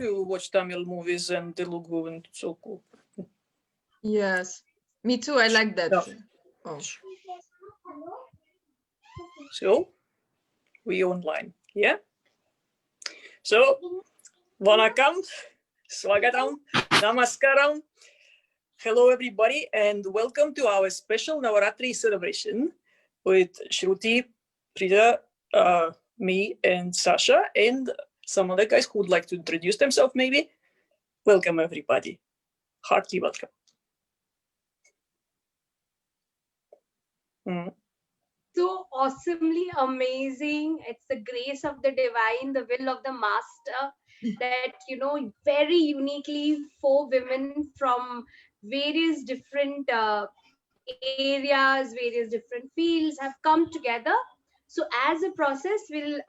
to watch Tamil movies and Telugu, and it's so cool. Yes, me too. I like that. Yeah. Oh. So, we online, yeah? So, Vanakkam, Swagatam, Namaskaram. Hello, everybody, and welcome to our special Navratri celebration with Shruti, Prida, me, and Sasha, and some other guys who would like to introduce themselves, maybe. Welcome, everybody. Hearty welcome. So awesomely amazing. It's the grace of the divine, the will of the master, that, very uniquely 4 women from various different areas, various different fields have come together. So as a process, we'll,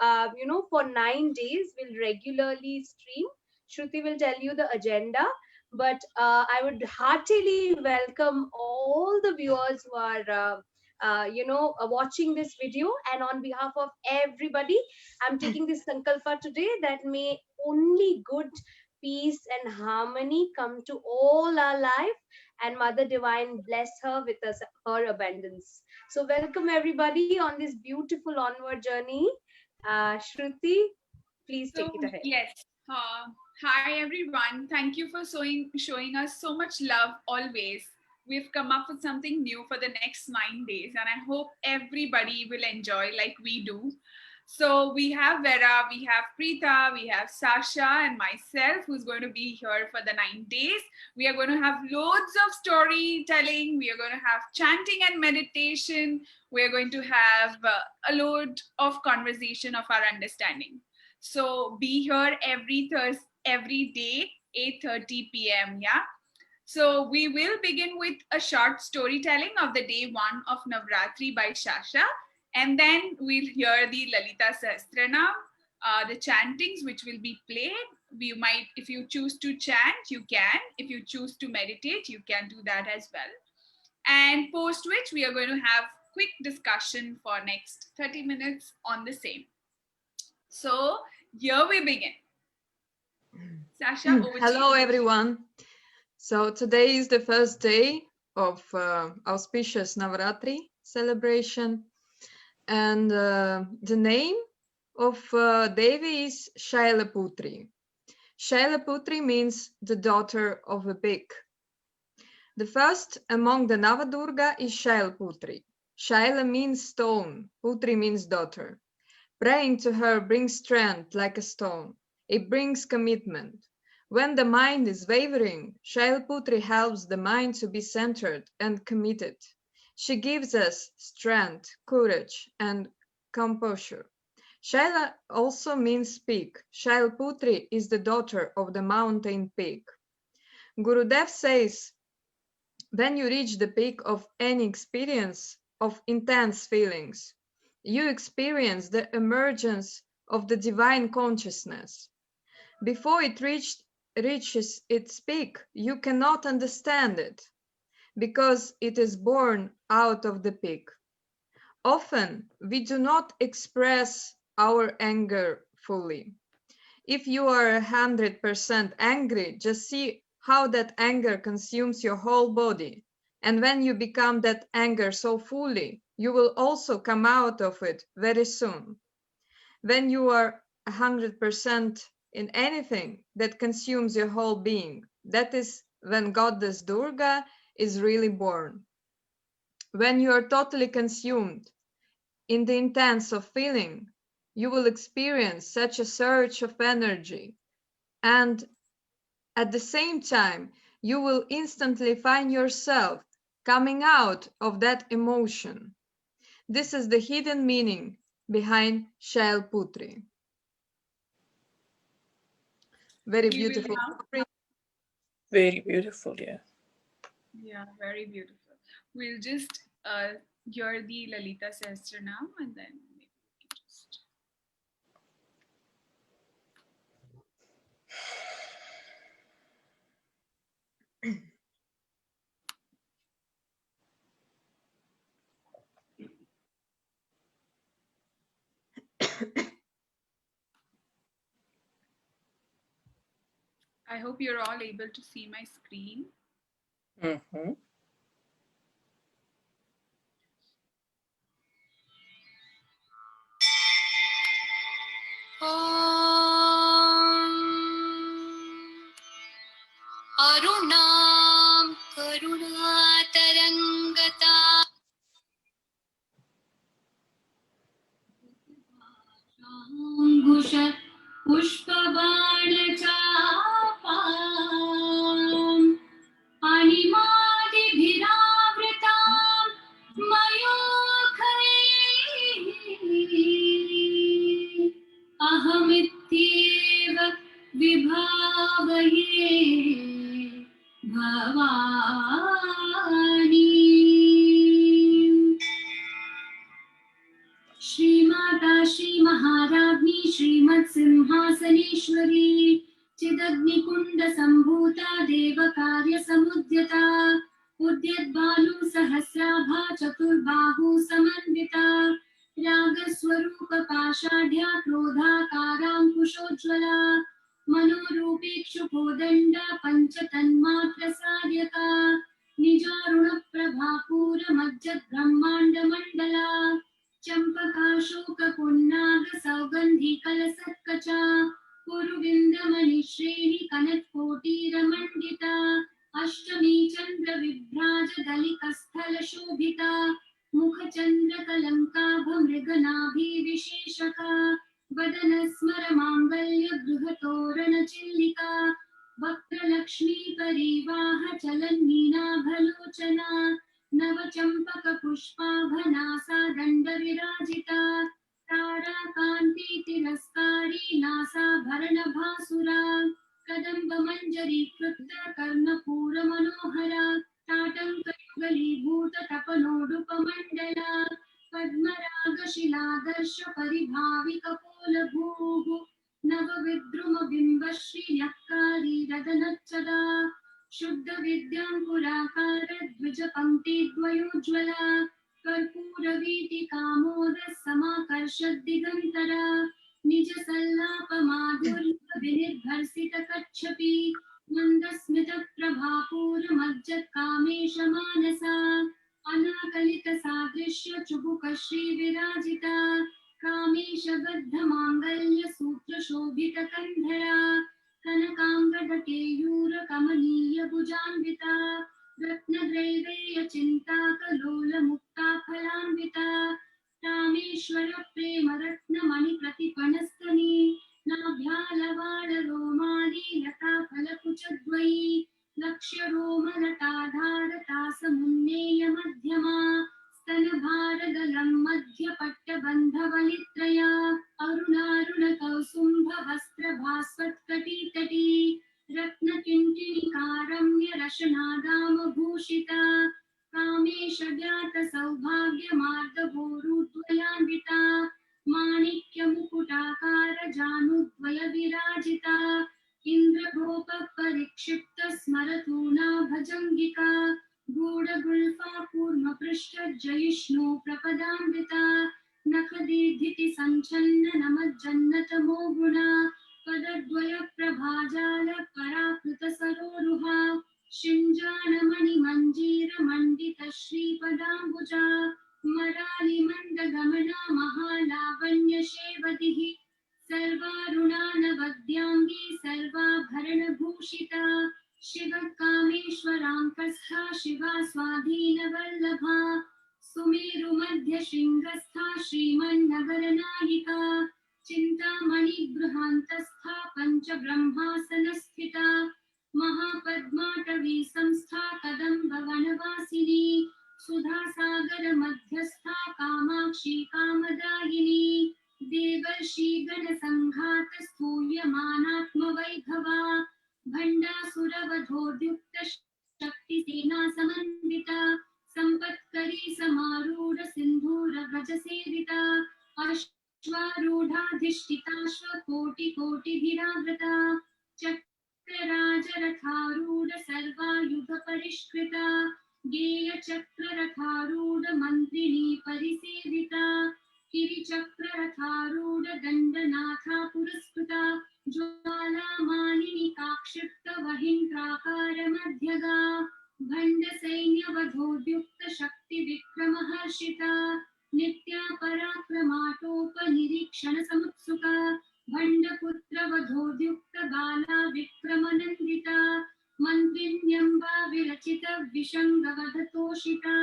for 9 days, we'll regularly stream. Shruti will tell you the agenda, but I would heartily welcome all the viewers who are watching this video. And on behalf of everybody, I'm taking this sankalpa today that may only good, peace, and harmony come to all our life, and Mother Divine bless her with her abundance. So, welcome everybody on this beautiful onward journey. Shruti, please take it ahead. Yes. Hi everyone. Thank you for showing us so much love always. We've come up with something new for the next 9 days, and I hope everybody will enjoy like we do. So we have Vera, we have Preeta, we have Sasha and myself who's going to be here for the 9 days. We are going to have loads of storytelling. We are going to have chanting and meditation. We are going to have a load of conversation of our understanding. So be here every day, 8:30 p.m. Yeah. So we will begin with a short storytelling of the day 1 of Navratri by Sasha, and then we'll hear the Lalita Sahasranam, the chantings which will be played. We might, if you choose to chant, you can. If you choose to meditate, you can do that as well. And post which we are going to have quick discussion for next 30 minutes on the same. So here we begin. Sasha, over to Hello, you. everyone. So today is the first day of auspicious Navratri celebration, and the name of Devi is Shailaputri. Shailaputri means the daughter of a pig. The first among the Navadurga is Shailaputri. Shaila means stone, Putri means daughter. Praying to her brings strength like a stone. It brings commitment. When the mind is wavering, Shailaputri helps the mind to be centered and committed. She gives us strength, courage, and composure. Shaila also means peak. Shailaputri is the daughter of the mountain peak. Gurudev says, when you reach the peak of any experience of intense feelings, you experience the emergence of the divine consciousness. Before it reaches its peak, you cannot understand it, because it is born out of the peak. Often, we do not express our anger fully. If you are 100% angry, just see how that anger consumes your whole body. And when you become that anger so fully, you will also come out of it very soon. When you are 100% in anything that consumes your whole being, that is when Goddess Durga is really born. When you are totally consumed in the intense of feeling, you will experience such a surge of energy, and at the same time, you will instantly find yourself coming out of that emotion. This is the hidden meaning behind Shailaputri. Very beautiful. Very beautiful, yeah. Yeah, very beautiful. We'll just hear the Lalita Sahasranam and then maybe we can just. I hope you're all able to see my screen. Mm-hmm. Arunam Karunatarangata Angusha Pushpabanachapam Animadibhiravritam Mayokhaye Ahamityeva Vibhavaye Bhavani श्रीमाता श्री महाराज्ञी श्रीमत् सिंहासनेश्वरी चिदग्निकुंड संभूता देव कार्य समुद्यता उद्यद्भानु सहस्राभा चतुर्बाहु समन्विता रागस्वरूप पाषाढ्या क्रोधाकारांकुशोज्ज्वला मनोरूपेक्षुकोदण्ड पंचतन्मात्र साध्यका निजारुण प्रभापूर मज्जत् ब्रह्मांड मंडला चंपकाशोक पुन्नाग सौगंधी कलसत्कचा कुरुविंदमणि श्रेणी कनत्कोटी रमण्डिता अष्टमी चंद्र विभ्राज दलिकस्थल शोभिता मुख चंद्र कलंकाभ मृगनाभि विशेषका वदन स्मर मांगल्य गृह तोरण चिल्लिका वक्त्रलक्ष्मी परिवाह चलन मीनाभलोचना नव चंपक पुष्पाभनासा दंड विराजिता तारा कांति तिरस्कारी नासा भरण भासुरा कदंब मंजरी कृत कर्णपूर मनोहरा ताटंक युगलीभूत तपनोडुप मंडला पद्मराग शिलादर्श परिभावि कपोल भूः नव विद्रुम बिंब श्री नक्कारी रदनच्चदा शुद्ध विद्यांकुराकार द्विज पंक्ति द्वयोज्ज्वला कर्पूर वीति कामोद समाकर्षद दिगंतरा निज सल्लाप माधुर्य विनिर्भर्सित कच्छपि मंदस्मित प्रभापूर मज्जत् कामेश मानसा अनाकलित सादृश्य चुबुक श्री विराजिता कामेश बद्ध मांगल्य सूत्र शोभित कंधरा कनकांगदकेयूर कमनीय भुजान्विता रत्नद्रैवेय चिन्ताकलोल मुक्ता फलान्विता रामेश्वर प्रेम रत्न मणि प्रतिपणस्तनी नाभ्यालवाड रोमाली लता फलकुचद्वयी लक्ष्य रोम लताधार तास मुन्नेय मध्यमा स्तनभारदलं मध्य पट्टबन्धवलित्रया अरुणारुण कौसुम्भ वस्त्र भास्वत्कटितटी रत्नकिङ्किणिकारम्य रशनादाम भूषिता कामेश ज्ञात सौभाग्य मार्दभोरुद्वयान्विता माणिक्य मुकुटाकार जानुद्वय विराजिता इन्द्रगोप परिक्षिप्त स्मरतूना भजङ्गिका गूढगुल्फा पूर्ण पृष्ठ जयिष्णु प्रपदान्विता नखदीर्घिति संचन्न नमज्जन्नत मोगुणा पदद्वय प्रभाजाल पराकृत सरोरुहा शिञ्जानमणि मञ्जीर मण्डित श्रीपदाम्बुजा मरालि मन्दगमना महालावण्य शेवतिः सर्वारुणानवद्यांगी सर्वाभरणभूषिता शिवकामेश्वराङ्कस्था शिवा स्वाधीनवल्लभा सुमेरु मध्य शृङ्गस्था श्रीमन्नगरनायिका चिन्तामणि गृहान्तस्था पञ्चब्रह्मासनस्थिता महापद्माटवी संस्था कदम्ब वनवासिनी सुधासागर मध्यस्था कामाक्षी कामदायिनी देवर्षि गण संघात स्तूयमानात्मवैभवा भण्डासुरवधोद्युक्त शक्ति सेना समन्विता संपत्करी समारूढ़ सिंधूर गज सेविता अश्वारूढ़ाधिष्ठिताश्व कोटि कोटि भिरावृता चक्रराज रथारूढ़ सर्वायुध परिष्कृता गेय चक्र रथारूढ़ मंत्रिणी परिसेविता किरिचक्र रथारूढ़ दंडनाथा पुरस्कृता ज्वाला मालिनी काक्षिप्त वहिन्त्राकारमध्यगा भण्डसैन्यवधोद्युक्तशक्तिविक्रमहर्षिता नित्या पराक्रमाटोपनिरीक्षणसमुत्सुका भण्डपुत्रवधोद्युक्तबाला विक्रमनन्दिता मन्त्रिण्यम्बा विरचितविषङ्गवधतोषिता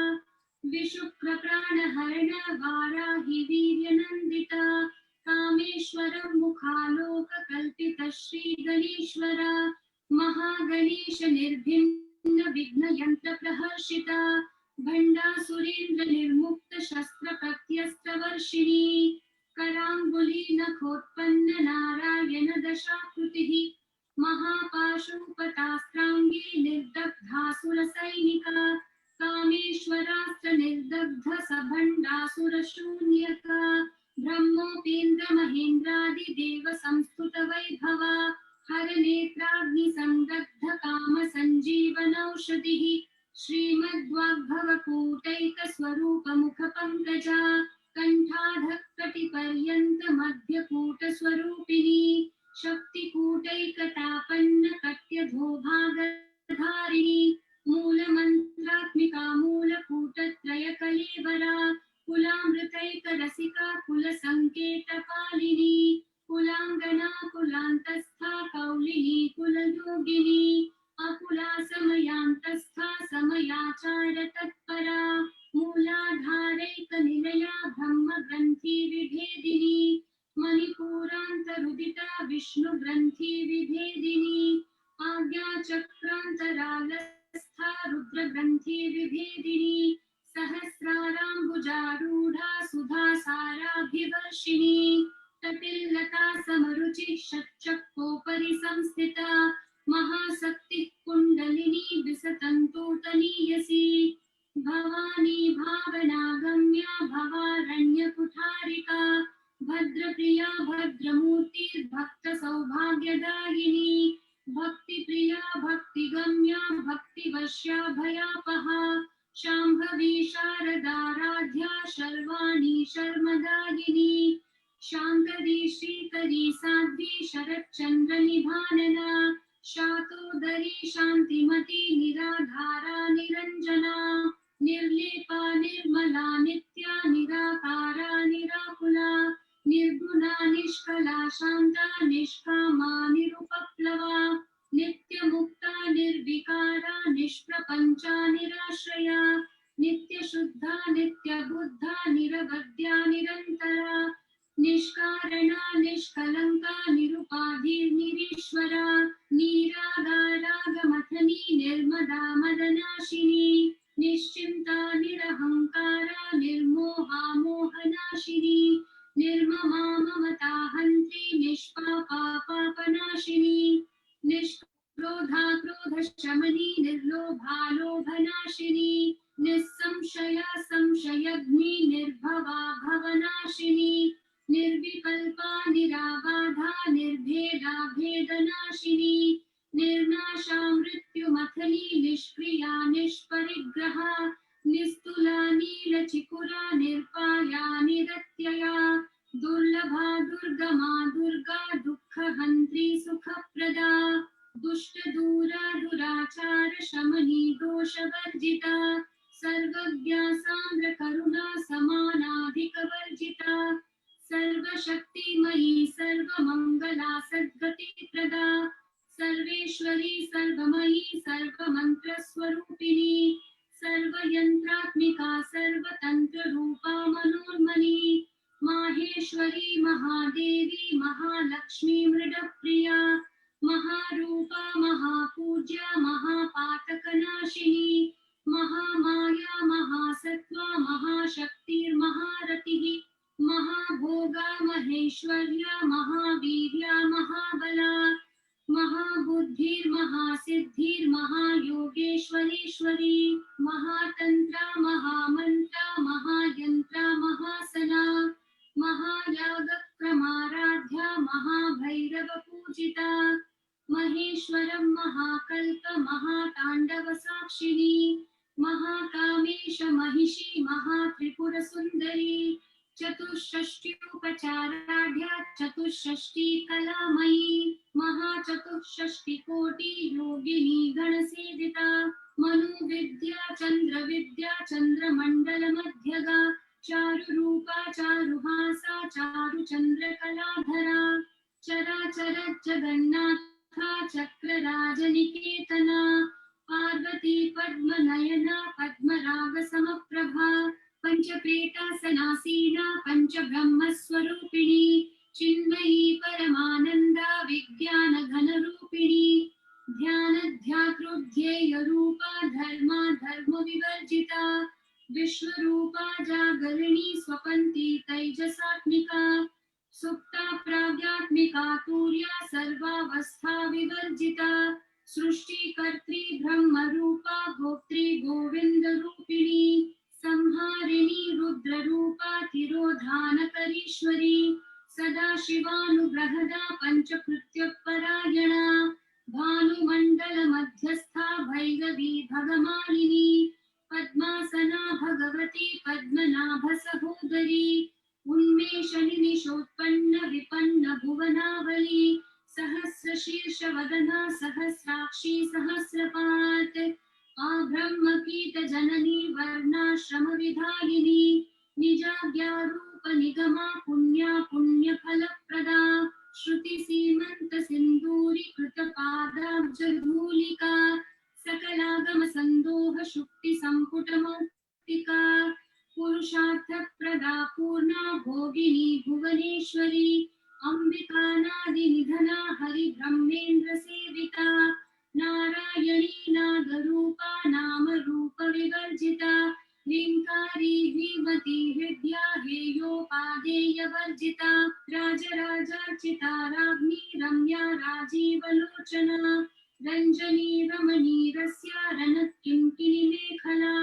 विशुक्रप्राणहरण वाराहि वीर्यनन्दिता कामेश्वरं मुखालोककल्पित श्रीगणेश्वर महागणेश निर्भिन्न विघ्नयन्त्रप्रहर्षिता भण्डासुरेन्द्र निर्मुक्त शस्त्रप्रत्यस्त्रवर्षिणी कराङ्गुली नखोत्पन्न नारायण दशाकृतिः महापाशुपतास्त्राङ्गी निर्दग्धासुरसैनिका कामेश्वरास्त्र निर्दग्ध सभण्डासुरशून्यका ब्रह्मोपेन्द्र महेन्द्रादिदेव संस्तुत वैभवा हर नेत्राग्निसंदग्ध काम संजीवनौषधिः श्रीमद्वाग्भवकूटैक स्वरूप मुख पंकजा कंठाधः कटिपर्यन्त मध्यकूट स्वरूपिणी शक्तिकूटैकतापन्न कट्यधोभागधारिणी मूलमन्त्रात्मिका मूलकूटत्रय कलेवरा कुलामृतैक रसिका कुलसंकेतपालिनी कुलांगना कुलांतस्था कौलिनी कुलयोगिनी अकुला समयांतस्था समयाचार तत्परा मूलाधारैक निलया ब्रह्म ग्रंथि विभेदिनी मणिपूरान्तरुदिता विष्णु ग्रंथि विभेदिनी आज्ञाचक्रान्तरालस्था रुद्र ग्रंथि विभेदिनी सहस्राराम्बुजारूढा सुधा साराभिवर्षिणी तटिल्लता समरुचि षट्चक्रोपरि संस्थिता महाशक्तिः कुण्डलिनी विसतन्तोतनीयसी भवानी भावनागम्या भवारण्यकुठारिका भद्रप्रिया भद्रमूर्तिर्भक्तसौभाग्यदायिनी भक्तिप्रिया भक्तिगम्या भक्तिवश्या भयापहा शाम्भवी शारदाराध्या शर्वाणी शर्मदायिनी शांकरी श्रीकरी साध्वी शरच्चंद्र निभानना शातोदरी शांतिमती निराधारा निरंजना निर्लेपा निर्मला नित्या निराकारा निराकुला निर्गुणा निष्कला शांता निष्कामा निरुपप्लवा नित्यमुक्ता निर्विकारा निष्प्रपंचा निराश्रया नित्यशुद्धा नित्यबुद्धा निरवध्या निरंतरा निष्कारणा निष्कलंका निरुपाधिर्निरीश्वरा निरागारागमथनी निर्मदा मदनाशिनी निश्चिंता निरहंकारा निर्मोहा मोहनाशिनी निर्ममा ममता हन्त्री निष्पापा पापनाशिनी निष्क्रोधा क्रोधशमनी निर्लोभा लोभनाशिनी निस्संशया संशयग्नि निर्भवा भवनाशिनी निर्विकल्पा निराबाधा निर्भेदा भेदनाशिनी निर्नाशा मृत्युमथनी निष्क्रिया निष्परिग्रहा निस्तुला नीलचिकुरा निर्पाया निरत्यया दुर्लभा दुर्गमा दुर्गा दुःखहन्त्री सुखप्रदा दुष्टदूरा दुराचार शमनी दोषवर्जिता सर्वज्ञा सान्द्र करुणा समानाधिकवर्जिता सर्वशक्तिमयी सर्वमंगला सद्गतिप्रदा सर्वेश्वरी सर्वमयी सर्वमन्त्रस्वरूपिणी सर्वयन्त्रात्मिका सर्वतन्त्ररूपा मनोन्मनी माहेश्वरी महादेवी महालक्ष्मी मृडप्रिया महारूपा महापूज्या महापातकनाशिनी महामाया महासत्त्वा महाशक्तिर्महारतिः महाभोगा महेश्वर्या महावीर्या महाबला महाबुद्धिर्महासिद्धिर्महायोगेश्वरीश्वरी महातन्त्रा महामन्त्रा महायन्त्रा महासना महायागक्रमाराध्या महाभैरवपूजिता महेश्वरं महाकल्प महाताण्डवसाक्षिणी महाकामेश महिषी महात्रिपुरसुन्दरी चतुष्षष्टि उपचाराढ्या चतुष्षष्टि कलामयी महाचतुष्षष्टि कोटि योगिनी गणसेविता मनुविद्या चन्द्रविद्या चन्द्रमण्डल मध्यगा चारुरूपा चारुहासा चारुचन्द्रकलाधरा चराचर जगन्नाथा चक्रराजनिकेतना पार्वती पद्मनयना पद्मरागसमप्रभा पंचप्रेतासनासीना पंचब्रह्मस्वरूपिणी चिन्मयी परमानन्दा विज्ञानघनरूपिणी ध्यानध्यातृध्येयरूपा धर्मा धर्मविवर्जिता विश्वरूपा जागरिणी स्वपन्ती तैजसात्मिका सुप्ता प्राज्ञात्मिका तुर्या सर्वावस्था विवर्जिता सृष्टिकर्त्री ब्रह्मरूपा भोक्त्री गोविन्दरूपिणी संहारिणी रुद्ररूपा तिरोधानकरीश्वरी सदा शिवानुग्रहदा पंचकृत्यपरायणा भानुमण्डल मध्यस्था भैरवी भगमालिनी पद्मासना भगवती पद्मनाभ सहोदरी उन्मेषनिमिषोत्पन्न विपन्न भुवनावली सहस्रशीर्षवदना सहस्राक्षी सहस्रपात् आब्रह्मकीट जननी वर्णाश्रम विधायिनी निजाज्ञारूप निगमा पुण्या पुण्यफलप्रदा श्रुति सीमंत सिंदूरी कृत पादाब्जधूलिका सकलागम संदोह शुक्ति संपुट मौक्तिका पुरुषार्थ प्रदा पूर्णा भोगिनी भुवनेश्वरी अंबिकानादि निधना हरि ब्रह्मेन्द्र सेविता नारायणी नागरूपा नाम रूप विवर्जिता ह्रींकारी ह्रीमती हृद्या हेयोपादेय वर्जिता राजराजार्चिता राज्ञी रम्या राजीवलोचना रंजनी रमणी रस्या रणत्किङ्किणी मेखला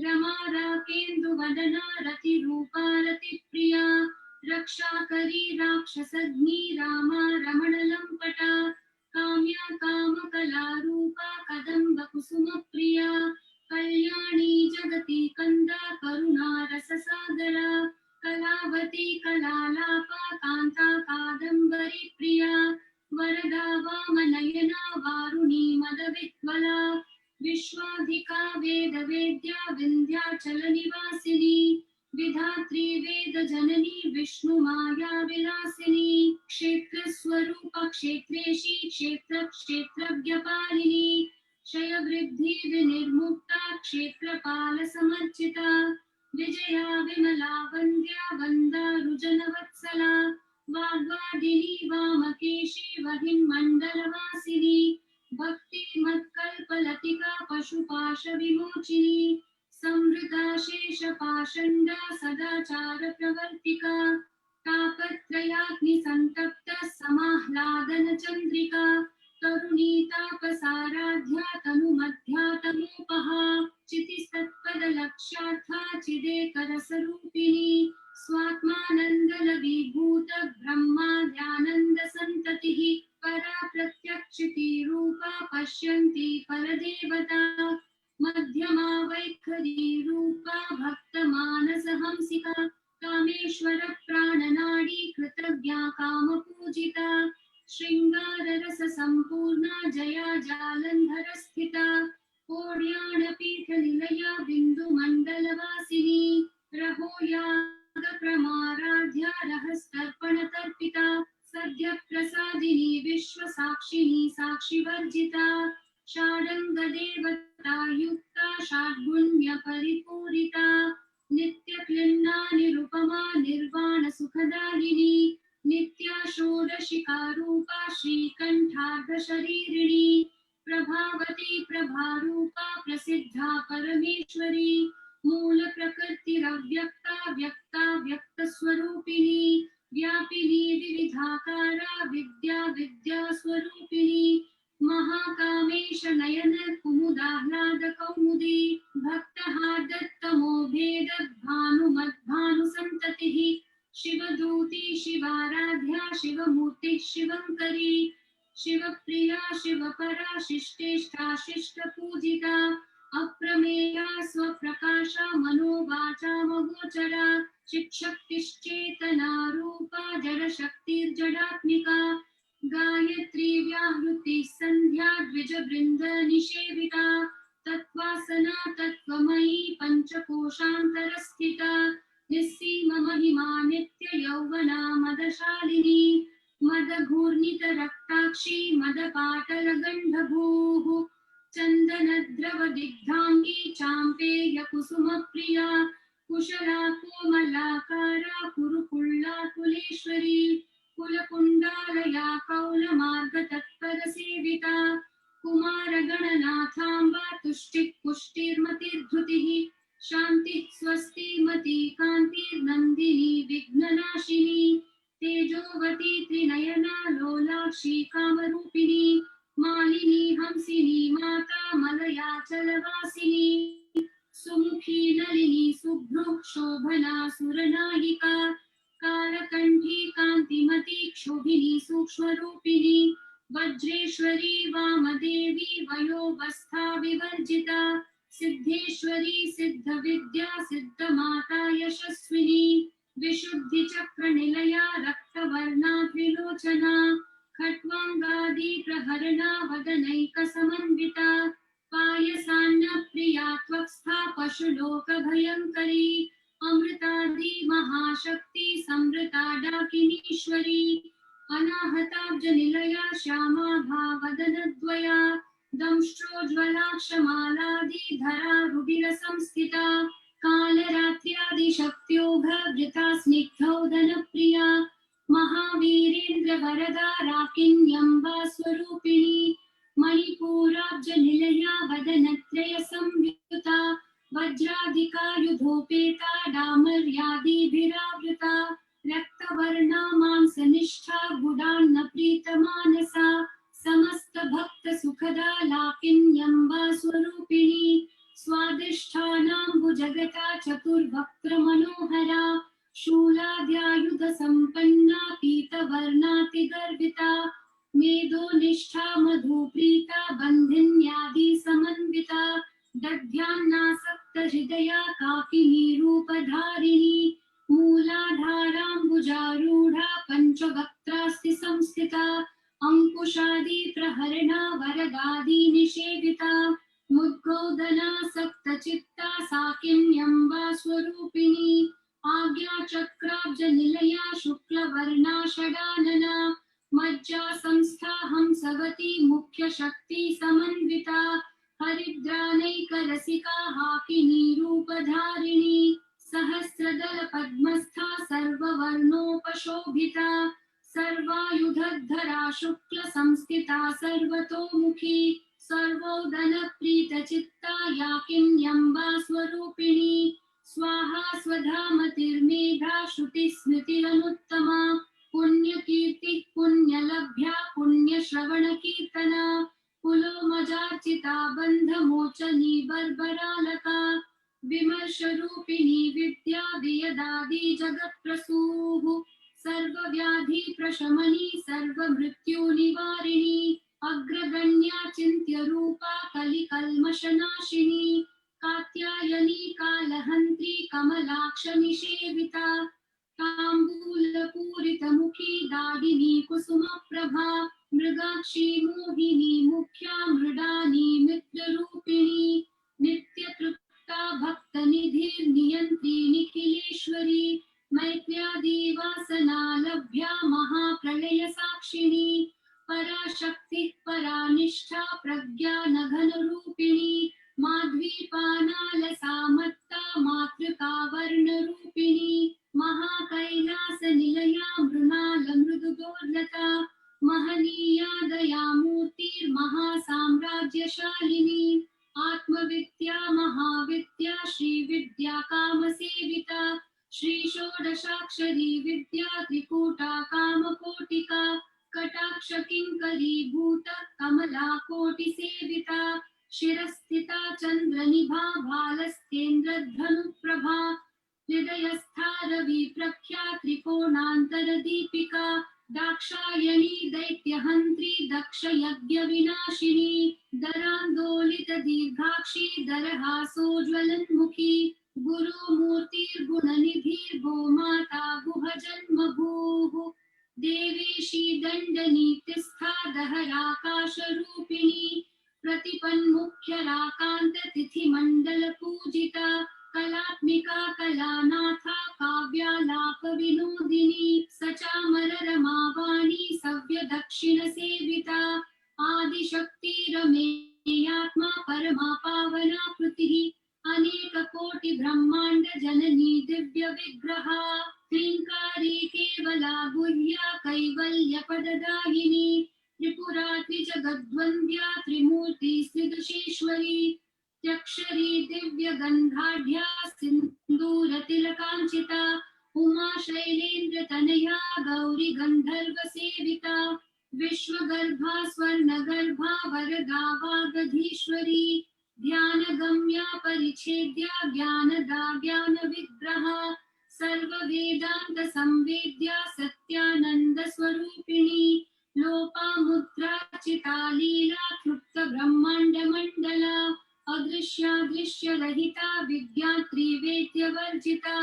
रमा राकेन्दुवदना रतिरूपा रतिप्रिया रक्षाकरी राक्षसग्नी रामा रमणलम्पटा काम्या कामकलारूपा कदम्ब कुसुमप्रिया कल्याणी जगति कंदा करुणा रससागरा कलावती कलालापा कांता कादम्बरी प्रिया वरदा वामनयना वारुणी मदविह्वला विश्वाधिका वेदवेद्या विन्ध्याचल निवासिनी विधात्री वेद जननी विष्णु माया विलासिनी क्षेत्र स्वरूप क्षेत्रेशी क्षेत्र क्षेत्रज्ञपालिनी क्षय वृद्धि विनिर्मुक्ता क्षेत्रपाल समर्चिता विजया विमला वन्द्या वन्दारुजन वत्सला वाग्वादिनी वामकेशी वहिन्मण्डलवासिनी भक्ति मत्कल्पलतिका पशुपाश विमोचिनी संवृता शेषपाषण्डा सदाचार प्रवर्तिका तापत्रयाग्नि संतप्त समाह्लादन चन्द्रिका तरुणी तापसाराध्या तनुमध्या तनूपहा चितिस्तत्पद लक्ष्यार्था चिदेकरसरूपिणी स्वात्मानन्दलवीभूत ब्रह्माद्यानन्द सन्ततिः परा प्रत्यक्षिति रूपा पश्यन्ति परदेवता मध्यमा वैखरी रूपा भक्तमानसहंसिका कामेश्वर प्राणनाडी कृतज्ञा कामपूजिता श्रृंगाररस संपूर्णा जया जालंधर स्थिता कोड्याणपीठ निलया बिंदु मंडलवासिनी रहो याग प्रमाराध्या रहस्तर्पण तर्पिता सद्य प्रसादिनी विश्व साक्षिणी साक्षी वर्जिता षाडंग देवता युक्ता षाड्गुण्य परिपूरिता नित्य क्लिन्ना निरुपमा निर्वाण सुखदायिनी नित्या षोडशिका रूपा श्रीकंठार्ध शरीरिणी प्रभावती प्रभारूपा प्रसिद्धा परमेश्वरी मूल प्रकृतिरव्यक्ता व्यक्ता व्यक्त स्वरूपिणी व्यापिनी विविधाकारा विद्या विद्या स्वरूपिणी महाकामेश नयन कुमुदाह्लाद कौमुदी भक्तहार्दत्तमो भेद भानुमद्भानु संततिः शिवदूती शिवाराध्या शिवमूर्ति शिवंकरी शिवप्रिया शिवपरा शिष्टेष्टा शिष्टपूजिता अप्रमेया स्वप्रकाशा मनोवाचा मगोचरा चिच्छक्तिश्चेतना रूपा जडशक्तिर्जडात्मिका गायत्री व्याहृति संध्या द्विजवृन्द निषेविता तत्त्वासना तत्त्वमयी पञ्चकोशान्तरस्थिता निस्सीम महिमा नित्य यौवना मदशालिनी मदघूर्णितरक्ताक्षी मदपाटलगन्धभूः चन्दनद्रवदिग्धाङ्गी चाम्पेयकुसुमप्रिया कुशला कोमलाकारा कुरुकुल्ला कुलेश्वरी कुलकुण्डालया कौलमार्गतत्परसेविता कुमारगणनाथाम्बा तुष्टिः पुष्टिर्मतिर्धृतिः शान्तिः स्वस्तिमती कान्तिर्नन्दिनी विघ्ननाशिनी तेजोवती त्रिनयना लोलाक्षी कामरूपिणी मालिनी हंसिनी माता मलया चलवासिनी सुमुखी नलिनी सुभ्रुः शोभना सुरनायिका कालकण्ठी कान्तिमती क्षोभिनी सूक्ष्मरूपिणी वज्रेश्वरी वामदेवी वयोवस्था विवर्जिता सिद्धेश्वरी सिद्धविद्या सिद्धमाता यशस्विनी विशुद्धिचक्रनिलया रक्तवर्णा त्रिलोचना खट्वाङ्गादि प्रहरणा वदनैकसमन्विता पायसान्नप्रिया त्वक्स्था पशुलोकभयङ्करी अमृतादि महाशक्ति संवृता डाकिनीश्वरी अनाहताब्जनिलया श्यामा भावदनद्वया दंष्ट्रोज्ज्वलाक्षमालादिधरा रुधिरसंस्थिता कालरात्र्यादिशक्त्योघवृथा स्निग्धौदनप्रिया महावीरेन्द्रवरदा राकिन्यम्बा स्वरूपिणी मणिपूराब्जनिलया वदनत्रयसंयुता वज्राधिकायुधोपेता डामर्यादिभिरावृता रक्तवर्णा मांसनिष्ठा गुडान्नप्रीतमानसा समस्तभक्तसुखदा लाकिन्यम्बा स्वरूपिणी स्वादिष्ठानाम्बुजगता चतुर्वक्त्रमनोहरा शूलाद्यायुधसम्पन्ना पीतवर्णातिगर्विता मेदोनिष्ठा मधुप्रीता बन्धिन्यादिसमन्विता दध्यान्नासक्तहृदया काकिनी रूपधारिणी मूलाधाराम्बुजारूढा पञ्चवक्त्रास्ति संस्थिता अंकुशादि प्रहरणा वरदादि निषेविता मुद्गोदनासक्तचित्ता साकिन्यम्बा स्वरूपिणी आज्ञाचक्राब्जनिलया शुक्लवर्णा षडानना मज्जा संस्था हंसवती मुख्यशक्ति समन्विता हरिद्रानैकरसिका हाकिनी रूपधारिणी सहस्रदल पद्मस्था सर्ववर्णोपशोभिता सर्वायुधधरा शुक्ल संस्थिता सर्वतोमुखी सर्वोदन प्रीतचित्ता याकिन्यम्बा स्वरूपिणी स्वाहा स्वधामतिर्मेधा श्रुतिस्मृतिरनुत्तमा पुण्यकीर्तिः पुण्यलभ्या पुण्यश्रवणकीर्तना पुलोमजार्चिता बन्धमोचनी बर्बरालका विमर्शरूपिणी विद्या वियदादि जगत्प्रसूः सर्वव्याधि प्रशमनी सर्वमृत्युनिवारिणी अग्रगण्या चिन्त्यरूपा कलिकल्मषनाशिनी कात्यायनी कालहन्त्री कमलाक्षनिषेविता ताम्बूलपूरितमुखी दाडिनी कुसुमप्रभा मृगाक्षी मोहिनी मुख्या मृडानी मित्ररूपिणी नित्यतृप्ता भक्तनिधिर्नियन्त्री निखिलेश्वरी मैत्र्यादिवासना लभ्या महाप्रलय साक्षिणी पराशक्तिः परानिष्ठा प्रज्ञा नघनरूपिणी माध्वीपानालसा मत्ता मातृका वर्णरूपिणी महाकैलासनिलया मृणालमृदुदोर्लता महनीया दयामूर्तिर्महासाम्राज्यशालिनी आत्मविद्या महाविद्या श्रीविद्या कामसेविता श्री षोडशाक्षरी विद्या त्रिकूटा कामकोटिका कटाक्ष किंकरी भूत कमला कोटि सेविता शिरस्थिता चंद्रनिभा भालस्तेन्द्रधनुप्रभा हृदयस्था रवि प्रख्या त्रिकोणांतर दीपिका दाक्षायणी दैत्यहंत्री दक्ष यज्ञ विनाशिनी दरांदोलित दीर्घ दीर्घाक्षीधरहासोज्वलन्मुखी गुरुमूर्तिर्गुणनिधिर्गोमाता गुहजन्मभूः देवी श्रीदण्डनीतिस्था दहराकाशरूपिणी प्रतिपन्मुख्यराकान्ततिथिमण्डलपूजिता कलात्मिका कलानाथा काव्यालापविनोदिनी सचामररमावाणी सव्यदक्षिणसेविता आदिशक्तिरमेयात्मा परमा पावना कृतिः अनेककोटिब्रह्माण्ड जननी दिव्यविग्रहा ह्रीङ्कारी केवला गुह्या कैवल्यपददायिनी त्रिपुरा त्रिजगद्वन्द्या त्रिमूर्ति स्त्रिदशेश्वरी त्यक्षरी दिव्यगन्धाढ्या सिन्दूरतिलकाञ्चिता उमा शैलेन्द्रतनया गौरी गन्धर्वसेविता विश्वगर्भा स्वर्णगर्भा वरदा वागधीश्वरी ध्यानगम्या परिच्छेद्या ज्ञानदा ज्ञानविग्रहा सर्ववेदान्तसंवेद्या सत्यानन्दस्वरूपिणी लोपामुद्रार्चिता लीला क्लुप्तब्रह्माण्डमण्डला अदृश्यादृश्यरहिता विद्यात्री वेद्यवर्जिता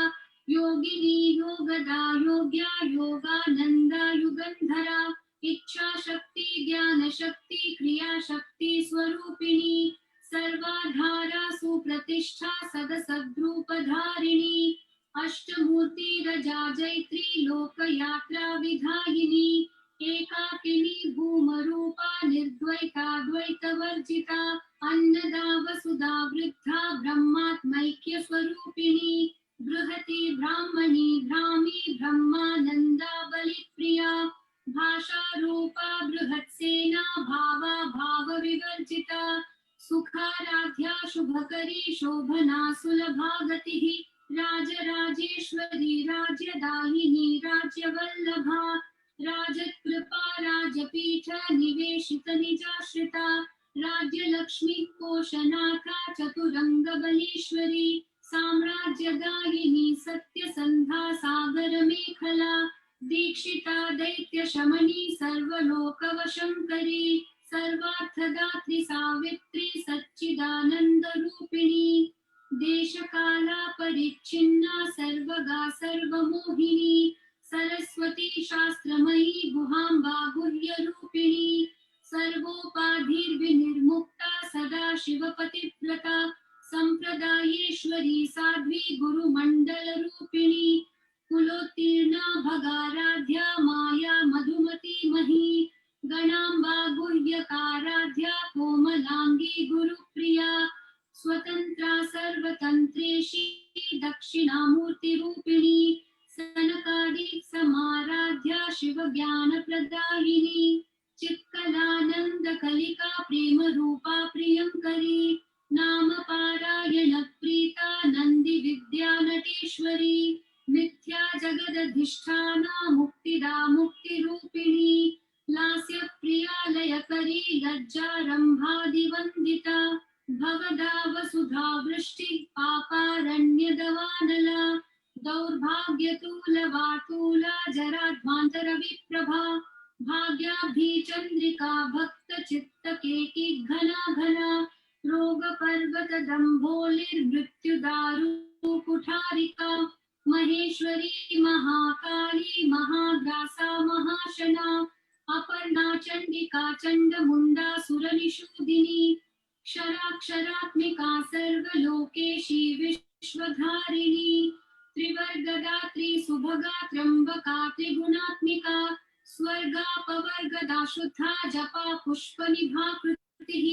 योगिनी योगदा योग्या योगानन्दा युगन्धरा इच्छाशक्ति ज्ञानशक्ति क्रियाशक्ति स्वरूपिणी सर्वाधारा सुप्रतिष्ठा सदसद्रूपधारिणी अष्टमूर्तिरजा जैत्री लोकयात्रा विधायिनी एकाकिनी भूमरूपा निर्द्वैता द्वैतवर्जिता अन्नदा वसुधा वृद्धा ब्रह्मात्मैक्य स्वरूपिणी बृहती ब्राह्मणी भ्रामी ब्रह्मानन्दा बलिप्रिया भाषारूपा बृहत्सेना भावा भावविवर्जिता सुखाराध्या शुभकरी शोभना सुलभा गतिः राजराजेश्वरी राज्यदायिनी राज्यवल्लभा राजकृपा राजपीठ निवेशित निजाश्रिता राज्यलक्ष्मी कोशनाथा चतुरंगबलीश्वरी साम्राज्यदायिनी सत्यसन्धा सागरमेखला दीक्षिता दैत्यशमनी सर्वलोकवशङ्करी सर्वार्थदात्री सावित्री सच्चिदानन्दरूपिणी देशकाला परिच्छिन्ना सर्वगा सर्वमोहिनी सरस्वती शास्त्रमयी गुहाम्बा गुह्यरूपिणी सर्वोपाधिर्विनिर्मुक्ता सदा शिवपतिव्रता सम्प्रदायेश्वरी साध्वी गुरुमण्डलरूपिणी कुलोत्तीर्णा भगाराध्या माया मधुमती मही गणाम्बा गुह्यकाराध्या कोमलांगी गुरुप्रिया स्वतंत्रा सर्वतंत्रेशी दक्षिणामूर्तिरूपिणी सनकादिक समाराध्या शिव ज्ञान प्रदायिनी चित्कलानंद कलिका प्रेम रूपा प्रियंकरी नाम पारायण प्रीता नंदी विद्या नटेश्वरी मिथ्या जगदधिष्ठाना मुक्तिदा मुक्तिरूपिणी लास्य प्रिया लयकरी लज्जारंभादिवंदिता भवदा वसुधा वृष्टि पापारण्यदवानला दौर्भाग्यतूलवातूला जराध्वान्तरविप्रभा भाग्याभीचन्द्रिका भक्त चित्तकेकी घना घना रोगपर्वत दम्भोलिर्मृत्युदारु कुठारिका महेश्वरी महाकाली महाग्रासा महाशना अपर्णा चंडिका चंडमुंडा सुरनिषूदिनी क्षराक्षरात्मिका सर्वलोकेशी विश्वधारिणी त्रिवर्गदात्री सुभगा त्र्यंबका त्रिगुणात्मिका स्वर्गापवर्गदा शुद्धा जपा पुष्पनिभा कृतिः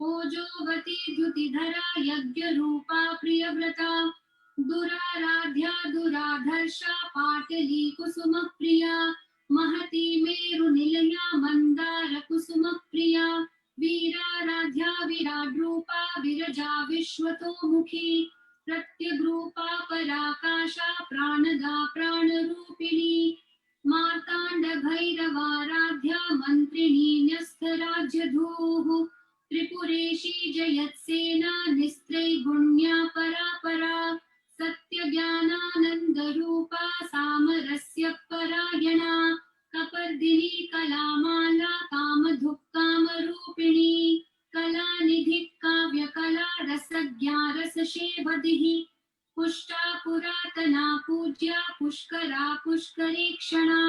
ओजोवती द्युतिधरा यज्ञरूपा प्रियव्रता दुराराध्या दुराधर्षा पाटली कुसुमप्रिया महती मेरुनिलया मंदार कुसुमप्रिया वीराराध्या विराड्रूपा विरजा विश्वतोमुखी प्रत्यग्रूपा पराकाशा प्राणदा प्राणरूपिणी मार्ताण्ड भैरवाराध्या मन्त्रिणी न्यस्तराज्यधूः त्रिपुरेशी जयत्सेना निस्त्रैगुण्या परापरा सत्यज्ञानानन्दरूपा सामरस्य परायणा कपर्दिनी कलामाला कामधुक्कामरूपिणी कलानिधि काव्यकला शेवधिः पुष्टा पुरातना पूज्या पुष्करा पुष्करेक्षणा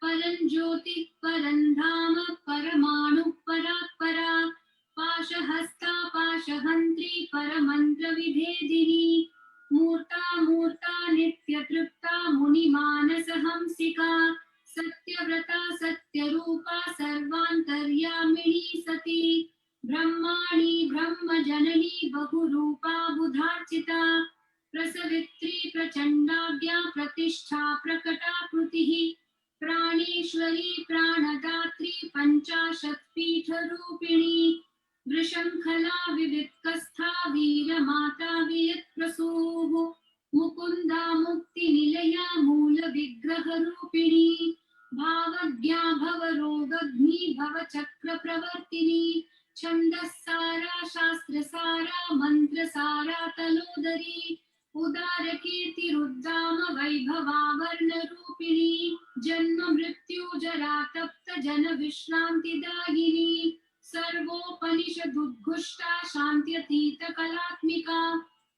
परं ज्योतिः परं धाम परमाणुः परात्परा पाशहस्ता पाशहन्त्री परमन्त्रविभेदिनी मूर्ता मूर्ता नित्यतृप्ता मुनिमानसहंसिका सत्यव्रता सत्यरूपा सर्वान्तर्यामिणी सती ब्रह्माणी ब्रह्मजननी बहुरूपा बुधार्चिता प्रसवित्री प्रचण्डाज्ञा प्रतिष्ठा प्रकटाकृतिः प्राणेश्वरी प्राणदात्री पञ्चाशत्पीठरूपिणी वृषङ्खला विवित्कस्था वीरमाता वियत्प्रसूः मुकुन्दा मुक्तिनिलया मूलविग्रहरूपिणी भावज्ञा भवरोगग्नि भवचक्रप्रवर्तिनी छन्दस्सारा शास्त्रसारा मन्त्रसारा तलोदरी उदारकीर्तिरुद्दाम वैभवावर्णरूपिणी जन्म मृत्यु जरा तप्त जन विश्रान्तिदायिनी सर्वोपनिषदुद्घुष्टा शान्त्यतीत कलात्मिका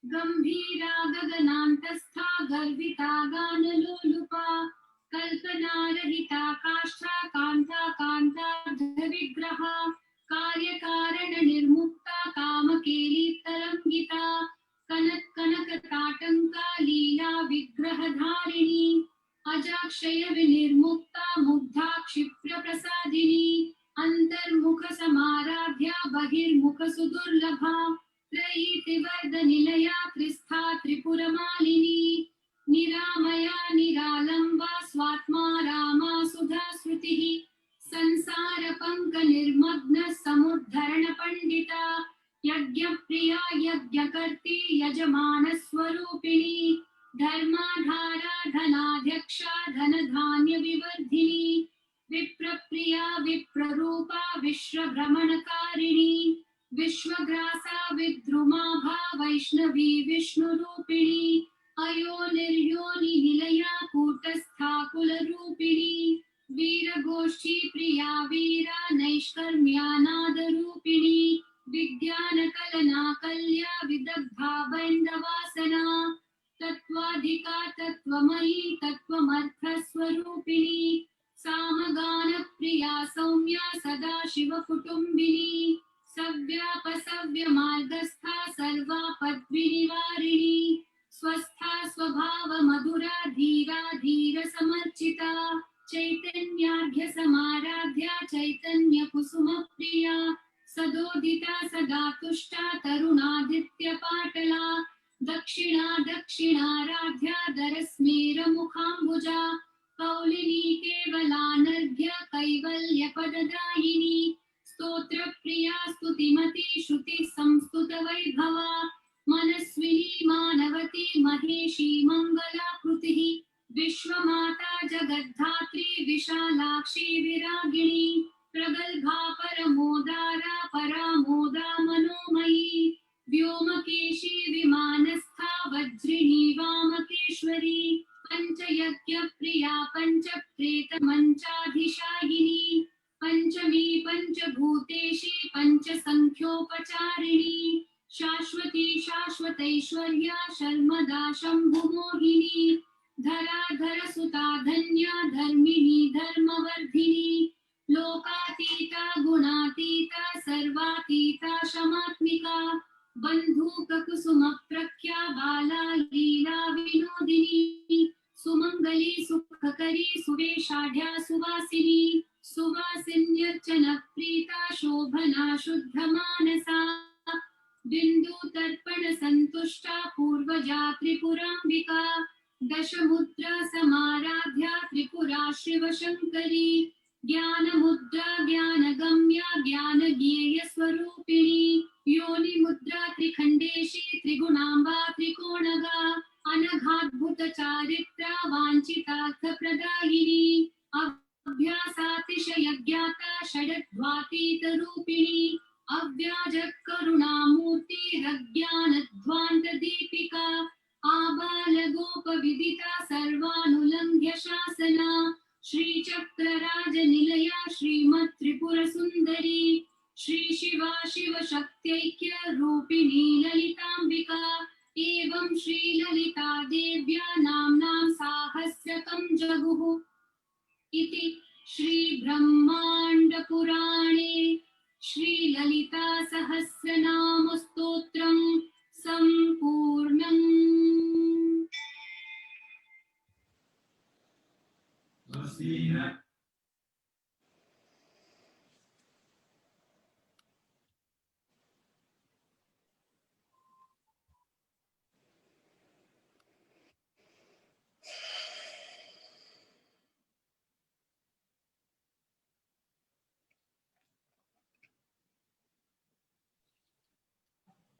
गम्भीरा गगनान्तस्था गर्विता गानलोलुपा कल्पनारहिता काष्ठा कान्ता कान्तार्धविग्रहा कार्यकारण निर्मुक्ता कामकेली तरङ्गिता कनक कनकताटङ्का लीला विग्रहधारिणी अजाक्षय विनिर्मुक्ता मुग्धा क्षिप्र प्रसादिनी अंतर्मुख समाराध्या बहिर्मुख सुदुर्लभा त्रयीतिवर्ध निलया त्रिस्था त्रिपुरमालिनी निरामया निरालंबा स्वात्मा रामा सुधा श्रुतिः संसार पंक निर्मग्न समुद्धरण पंडिता यज्ञप्रिया यज्ञकर्त्री यजमान स्वरूपिणी धर्माधारा धनाध्यक्षा धनधान्य विवर्धिनी विप्रप्रिया विप्ररूपा विश्वभ्रमणकारिणी विश्वग्रासा विद्रुमाभा वैष्णवी विष्णुरूपिणी अयो निर्योनि निलया कूटस्था कुलरूपिणी वीरगोष्ठी प्रिया वीरा नैष्कर्म्यानादरूपिणी विज्ञान कलना कल्या विदग्धा वैन्दवासना तत्त्वाधिका तत्त्वमयी तत्त्वमर्थ स्वरूपिणी सामगान प्रिया सौम्या सदा शिव कुटुंबिनी सव्यापसव्य मार्गस्था सर्वा पद्विनिवारिणी स्वस्था स्वभाव मधुरा धीरा धीर समर्चिता चैतन्यार्घ्य समाराध्या चैतन्य कुसुम प्रिया सदोदिता सदा तुष्टा तरुणादित्य पाटला दक्षिणा दक्षिणाराध्या दरस्मेर मुखाम्बुजा कौलिनी केवलानर्घ्य कैवल्य पददायिनी स्तोत्र प्रिया स्तुतिमती श्रुति संस्तुत वैभवा मनस्विनी मानवती महेशी मंगलाकृतिः विश्वमाता जगद्धात्री विशालाक्षी विरागिणी प्रगल्भा परमोदारा परामोदा मनोमयी व्योमकेशी विमानस्था वज्रिणी वामकेश्वरी पंचयज्ञ प्रिया पंचप्रेत मंचाधिशायिनी पंचमी पंचभूतेशी पंचसंख्योपचारिणी शाश्वती शाश्वतैश्वर्या शर्मदा शंभुमोहिनी धराधर सुता धन्या धर्मिणी धर्मवर्धिनी लोकातीता गुणातीता सर्वातीता शमात्मिका बंधूक कुसुम प्रख्या बाला लीला विनोदिनी सुमंगली सुखकरी सुवेशाढ्या सुवासिनी सुवासिन्यर्चन प्रीता शोभना शुद्ध मानसा बिंदु तर्पण संतुष्टा पूर्वजा त्रिपुरांबिका दशमुद्रा समाराध्या त्रिपुरा शिव शंकरी ज्ञान मुद्रा ज्ञान गम्या ज्ञान ज्ञेय स्वरूपिणी योनि मुद्रा त्रिखंडेशी त्रिगुणांबा त्रिकोणगा अनघाद्भुत चारित्रा वांछितार्थ प्रदायिनी अभ्यासातिशय ज्ञाता षडध्वातीत रूपिणी अव्याज करुणामूर्ति रज्ञान ध्वांत दीपिका आबाल गोप विदिता सर्वानुलंघ्य शासना श्री चक्रराज निलया श्रीमत् त्रिपुर सुंदरी श्री शिवा शिव शक्त्यैक्य रूपिणी ललिताम्बिका एवं श्री ललिता देव्या नाम्नां साहस्रकं जगुः इति श्री ब्रह्मांड पुराणे श्री ललिता सहस्रनाम स्तोत्रं संपूर्णम्।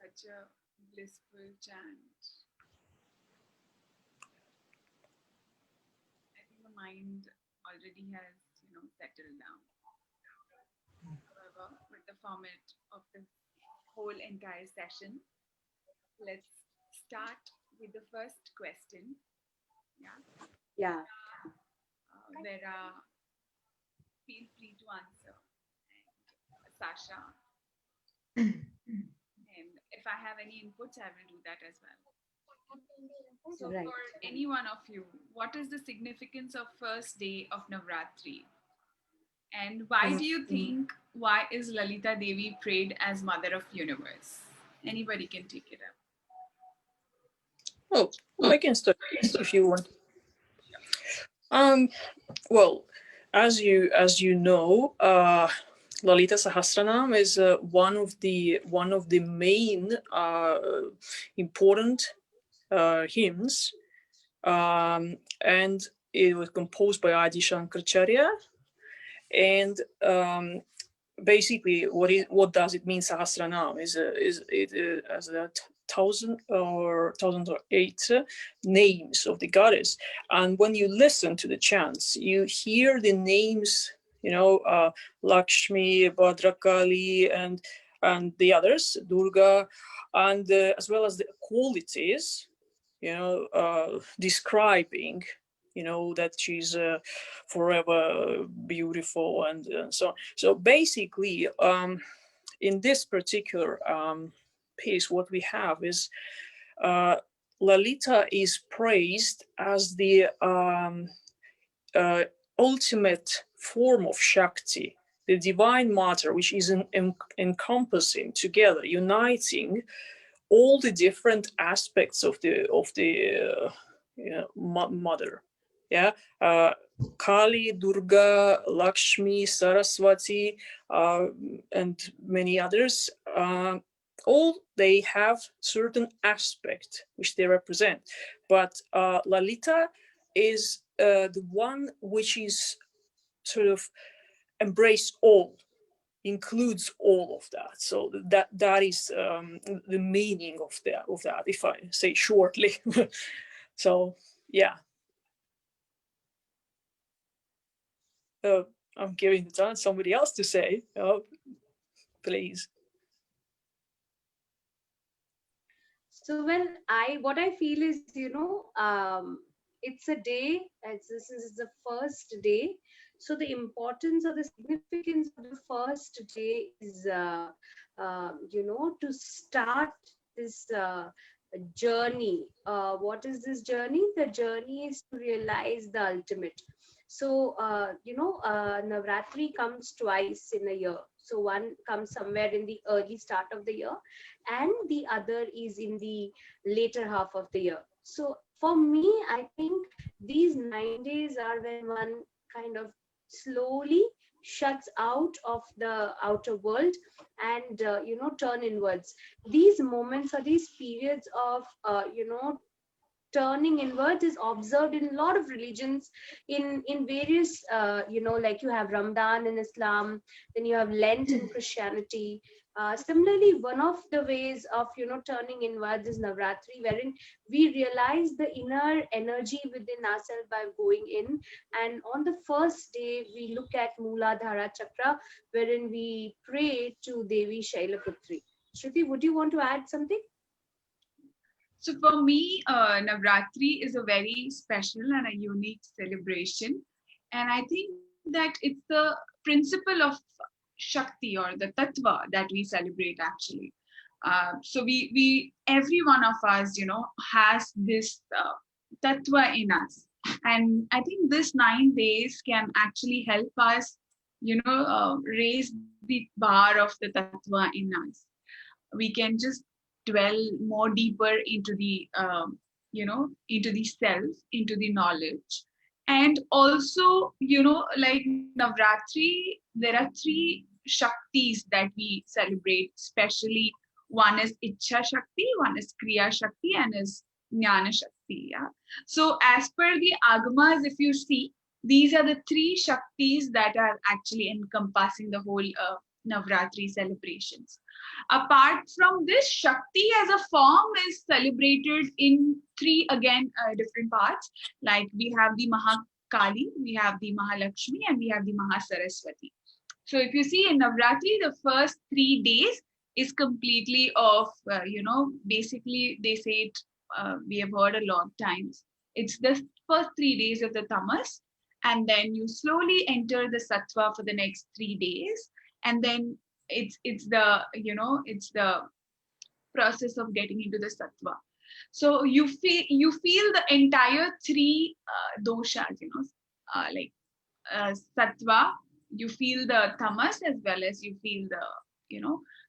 Such a blissful chant. I think the mind already has, settled down. However, with the format of the whole entire session, let's start with the first question. Yeah. Vera, feel free to answer. And Sasha. And if I have any inputs, I will do that as well. So Right. for any one of you, what is the significance of first day of Navratri? And why do you think, why is Lalita Devi prayed as Mother of Universe? Anybody can take it up. Oh, I can start if you want. Well, as you know, Lalita Sahasranam is one of the main important hymns, and it was composed by Adi Shankaracharya. And basically, what does it mean? Sahasranam is it as a 1,008 names of the goddess. And when you listen to the chants, you hear the names, Lakshmi, Bhadrakali, and the others, Durga, and as well as the qualities, describing, that she's forever beautiful and so on. So basically, in this particular piece, what we have is Lalita is praised as the ultimate form of Shakti, the divine mother, which is encompassing together, uniting all the different aspects of the mother. Kali, Durga, Lakshmi, Saraswati, and many others. All they have certain aspect which they represent, but Lalita is the one which is sort of embrace all, includes all of that. So that is the meaning of that, if I say shortly. So yeah. I'm giving the chance somebody else to say. Please. So what I feel is, it's a day, as this is the first day. So the importance or the significance of the first day is, to start this journey. What is this journey? The journey is to realize the ultimate. So, Navratri comes twice in a year. So one comes somewhere in the early start of the year, and the other is in the later half of the year. So for me, I think these 9 days are when one kind of slowly shuts out of the outer world and turn inwards. These moments or these periods of turning inwards is observed in a lot of religions, in various like you have Ramadan in Islam, then you have Lent in Christianity. Similarly, one of the ways of turning inwards is Navratri, wherein we realize the inner energy within ourselves by going in. And on the first day, we look at Mooladhara Chakra, wherein we pray to Devi Shailaputri. Shruti, would you want to add something? So for me, Navratri is a very special and a unique celebration. And I think that it's the principle of Shakti or the Tattva that we celebrate actually. So we every one of us, has this Tattva in us. And I think this 9 days can actually help us, raise the bar of the Tattva in us. We can just dwell more deeper into the, into the self, into the knowledge. And also, like Navratri, there are 3 Shaktis that we celebrate, especially one is Ichha Shakti, one is Kriya Shakti, and is Jnana Shakti. Yeah. So as per the Agamas, if you see, these are the 3 Shaktis that are actually encompassing the whole Navratri celebrations. Apart from this, Shakti as a form is celebrated in 3 again different parts. Like we have the Mahakali, we have the Mahalakshmi, and we have the Mahasaraswati. So if you see in Navratri, the first 3 days is completely of, basically they say it, we have heard a lot of times. It's the first 3 days of the tamas, and then you slowly enter the sattva for the next 3 days, and then it's the process of getting into the sattva. So you feel the entire 3 doshas, like sattva, you feel the tamas as well as you feel the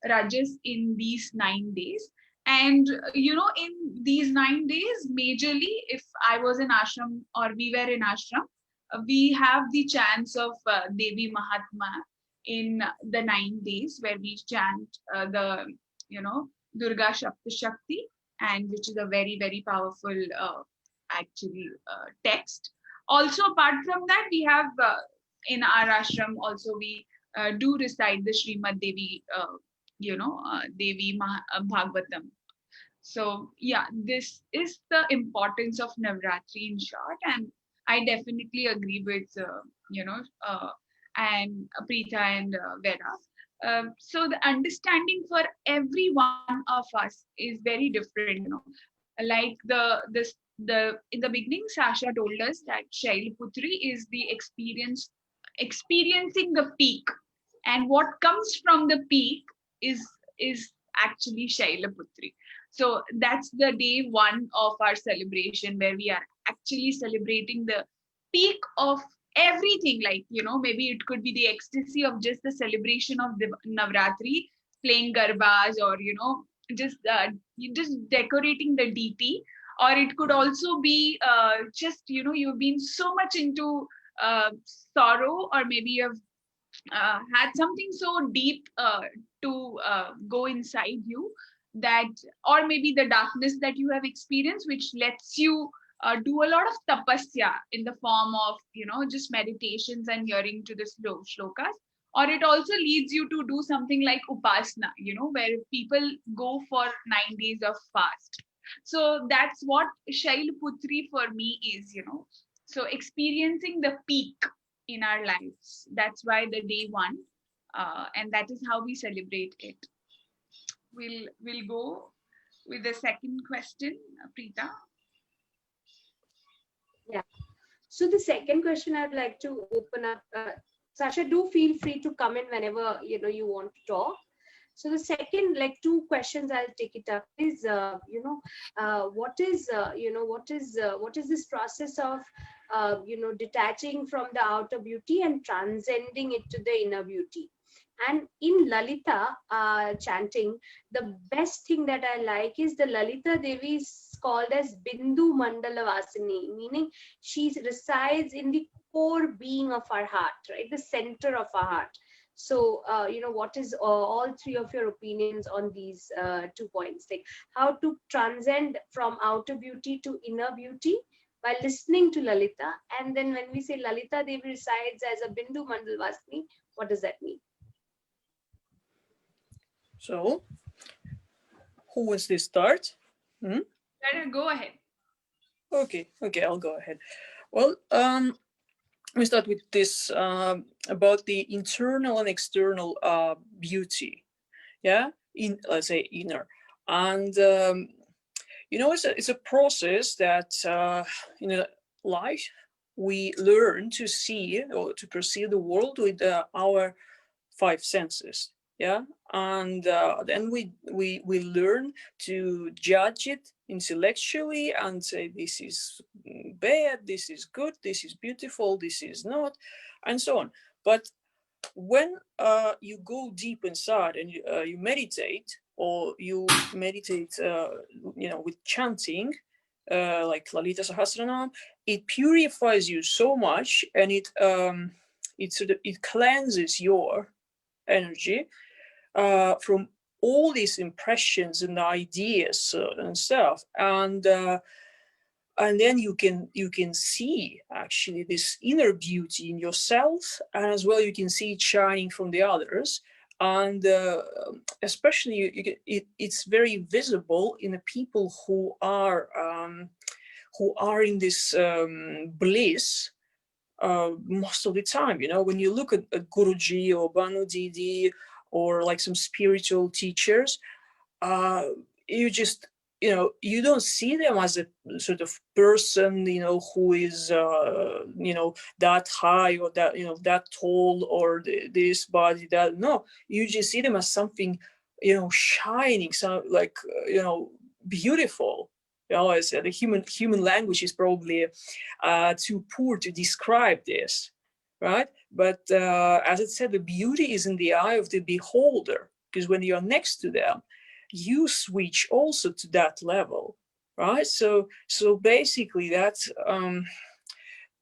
rajas in these 9 days. And in these 9 days, majorly, if I was in ashram or we were in ashram, we have the chants of Devi Mahatma in the 9 days, where we chant the Durga Shakti, and which is a very, very powerful actually text. Also, apart from that, we have in our ashram also we do recite the Srimad Devi, Devi Bhagavatam. So yeah, this is the importance of Navratri in short, and I definitely agree with and Preeta and Vera. So the understanding for every one of us is very different. Like the in the beginning, Sasha told us that Shailaputri is the experiencing the peak, and what comes from the peak is actually Shailaputri. So that's the day 1 of our celebration, where we are actually celebrating the peak of everything. Like, maybe it could be the ecstasy of just the celebration of the Navratri, playing garbas, or, just decorating the deity. Or it could also be just, you've been so much into sorrow, or maybe you've had something so deep to go inside you, that, or maybe the darkness that you have experienced, which lets you do a lot of tapasya in the form of just meditations and hearing to the shlokas. Or it also leads you to do something like upasana, where people go for 9 days of fast. So that's what Shailaputri for me is. So experiencing the peak in our lives. That's why the day 1, and that is how we celebrate it. We'll go with the second question, Preeta. Yeah. So the second question I'd like to open up. Sasha, do feel free to come in whenever you want to talk. So the second, like 2 questions, I'll take it up is, what is this process of, detaching from the outer beauty and transcending it to the inner beauty? And in Lalita chanting, the best thing that I like is the Lalita Devi is called as Bindu Mandala Vasini, meaning she resides in the core being of our heart, right? The center of our heart. So, what is all 3 of your opinions on these 2 points? Like how to transcend from outer beauty to inner beauty by listening to Lalita. And then when we say Lalita Devi resides as a Bindu Mandal Vasini, what does that mean? So, who wants to start? Go ahead. Okay, I'll go ahead. Well, we start with this about the internal and external beauty. Yeah, let's say inner, and it's a process that in life we learn to see or to perceive the world with our five senses. Yeah, and then we learn to judge it intellectually and say this is bad, this is good, this is beautiful, this is not, and so on. But when you go deep inside and you meditate, or you meditate, with chanting, like Lalita Sahasranam, it purifies you so much, and it cleanses your energy from all these impressions and ideas and stuff, and then you can see actually this inner beauty in yourself, and as well you can see it shining from the others, and especially it's very visible in the people who are in this bliss most of the time. When you look at Guruji or Banu Didi or like some spiritual teachers, you just you don't see them as a sort of person who is that high, or that that tall, or this body, that. No, you just see them as something shining, so like beautiful. As the human language is probably too poor to describe this, right? But as it said, the beauty is in the eye of the beholder, because when you're next to them, you switch also to that level, right? So basically, that's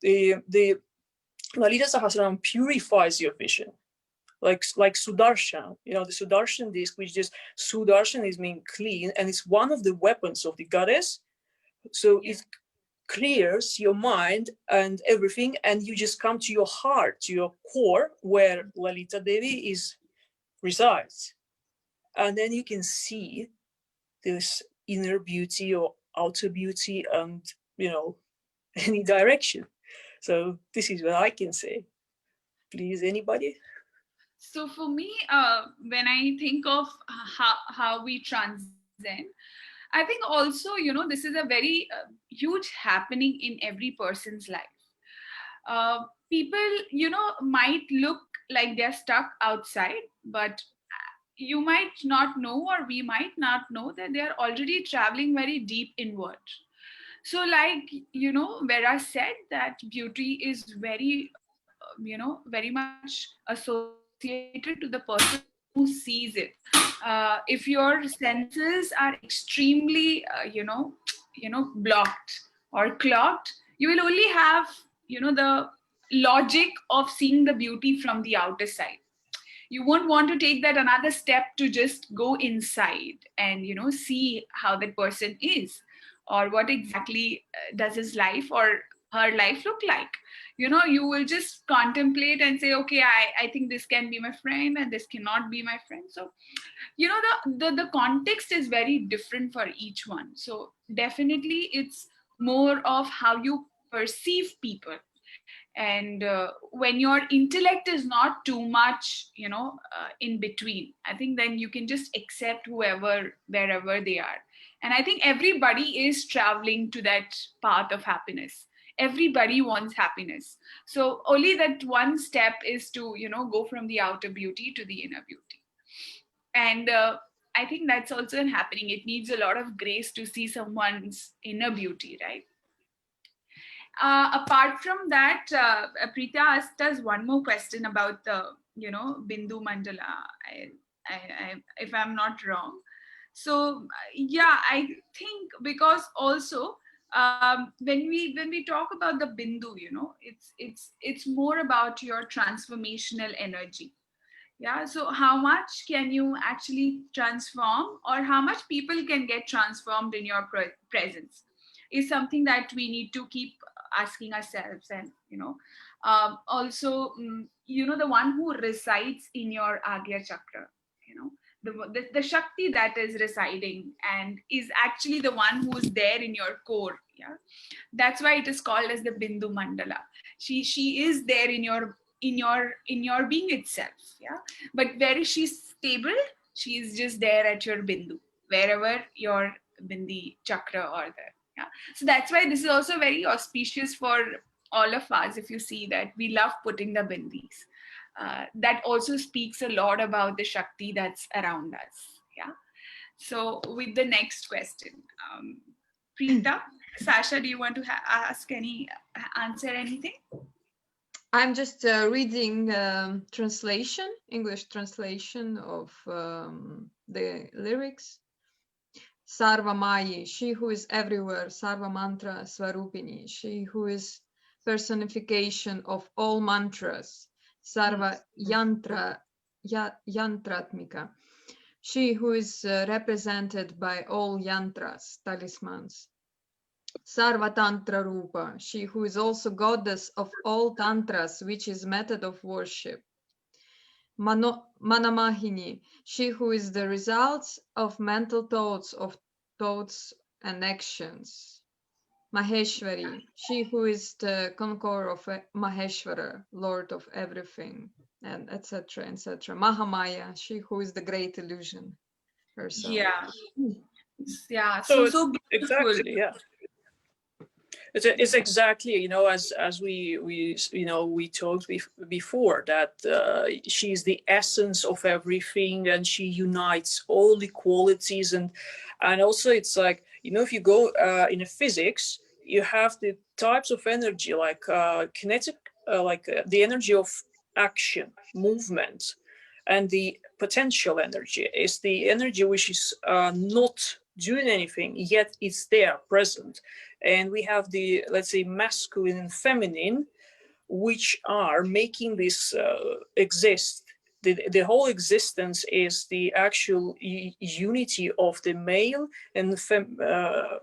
the Lalita Sahasranam purifies your vision, like Sudarshan, the Sudarshan disc, which just Sudarshan is mean clean, and it's one of the weapons of the goddess. So it clears your mind and everything, and you just come to your heart, to your core, where Lalita Devi resides, and then you can see this inner beauty or outer beauty, and any direction. So this is what I can say. Please, anybody? So for me, when I think of how we transcend, I think also, this is a very huge happening in every person's life. People, might look like they're stuck outside, but you might not know, or we might not know, that they are already traveling very deep inward. So like, Vera said that beauty is very, very much associated to the person who sees it. If your senses are extremely, blocked or clogged, you will only have, the logic of seeing the beauty from the outer side. You won't want to take that another step to just go inside and see how that person is, or what exactly does his life or her life look like. You will just contemplate and say, okay, I think this can be my friend and this cannot be my friend. So the context is very different for each one. So definitely it's more of how you perceive people. And when your intellect is not too much in between, I think then you can just accept whoever, wherever they are. And I think everybody is traveling to that path of happiness. Everybody wants happiness. So only that one step is to go from the outer beauty to the inner beauty. And I think that's also happening. It needs a lot of grace to see someone's inner beauty, right? Apart from that, Preeta asked us one more question about the, Bindu Mandala, if I'm not wrong. So yeah, I think because also when we talk about the Bindu, it's more about your transformational energy. Yeah, so how much can you actually transform, or how much people can get transformed in your presence, is something that we need to keep asking ourselves. And also the one who resides in your Agya chakra, the Shakti that is residing and is actually the one who is there in your core. Yeah, that's why it is called as the Bindu Mandala. She is there in your being itself. Yeah, but where is she stable? She is just there at your Bindu, wherever your Bindi chakra are there. Yeah, so that's why this is also very auspicious for all of us. If you see that we love putting the bindis, that also speaks a lot about the Shakti that's around us. Yeah. So with the next question, Preeta, Sasha, do you want to answer anything? I'm just reading English translation of the lyrics. Sarva Mayi, she who is everywhere, Sarva Mantra Swarupini, she who is personification of all mantras, Sarva Yantratmika, she who is represented by all yantras, talismans. Sarva Tantra Rupa, she who is also goddess of all tantras, which is method of worship. Manamahini, she who is the results of mental thoughts and actions. Maheshwari, she who is the conqueror of Maheshwara, Lord of everything, and etc. etc. Mahamaya, she who is the great illusion herself. Yeah, so beautiful. Exactly, yeah. It's exactly, as we talked before, that she's the essence of everything, and she unites all the qualities, and also it's like, if you go in a physics, you have the types of energy, like kinetic, the energy of action, movement, and the potential energy is the energy which is not doing anything, yet it's there, present. And we have the, let's say, masculine and feminine, which are making this exist. The whole existence is the actual unity of the male and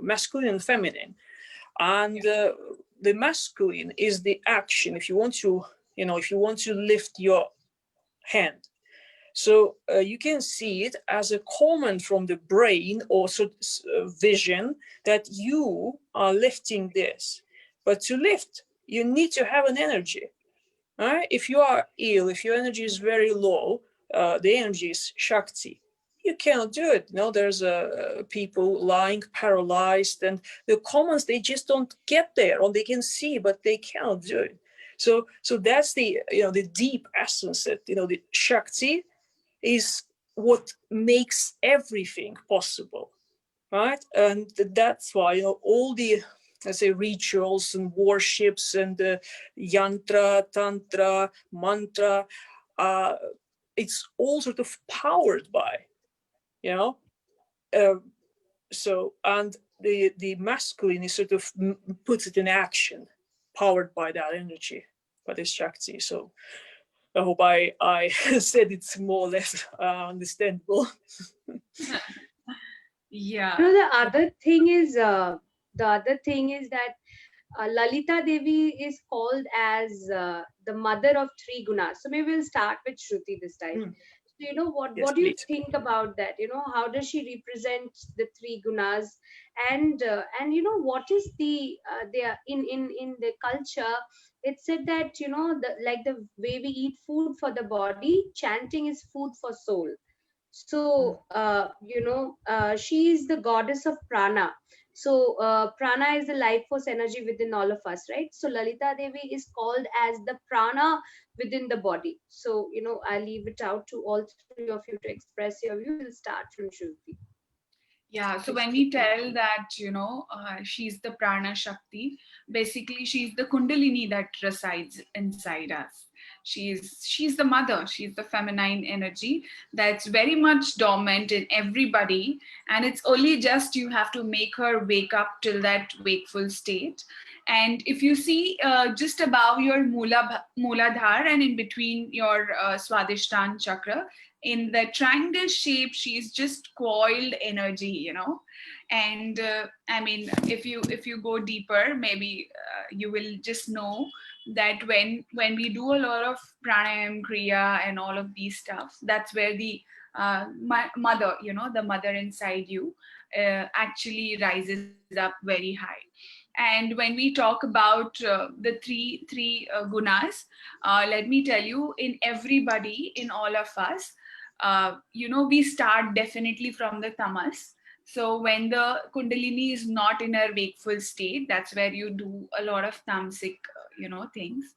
masculine and feminine. And the masculine is the action. If you want to lift your hand, so you can see it as a command from the brain, also vision, that you are lifting this. But to lift, you need to have an energy. Right? If you are ill, if your energy is very low, the energy is Shakti. You cannot do it. There's people lying paralyzed, and the commands, they just don't get there, or they can see, but they cannot do it. So that's the deep essence that the Shakti is what makes everything possible, right? And that's why all the, let's say, rituals and worships and yantra, tantra, mantra, it's all sort of powered by, so, and the masculine is sort of puts it in action, powered by that energy, by this Shakti. So I hope I said it's more or less understandable. Yeah. The other thing is that Lalita Devi is called as the mother of three gunas. So maybe we'll start with Shruti this time. So what do you think about that? How does she represent the three gunas? And what is the in the culture? It said that the way we eat food for the body, chanting is food for soul. So she is the goddess of prana. So prana is the life force energy within all of us, right? So Lalita Devi is called as the prana within the body. So I leave it out to all three of you to express your view. We'll start from Shruti. Yeah, so when we tell that, she's the prana Shakti, basically she's the kundalini that resides inside us. She's the mother, she's the feminine energy that's very much dormant in everybody, and it's only just you have to make her wake up till that wakeful state. And if you see just above your Mooladhar and in between your Swadhisthana chakra, in the triangle shape, she's just coiled energy, and I mean, if you go deeper, maybe you will just know that when we do a lot of pranayam, kriya, and all of these stuff, that's where the mother, the mother inside you actually rises up very high. And when we talk about the three gunas, let me tell you, in everybody, in all of us, we start definitely from the tamas. So when the kundalini is not in a wakeful state, that's where you do a lot of tamasic, things.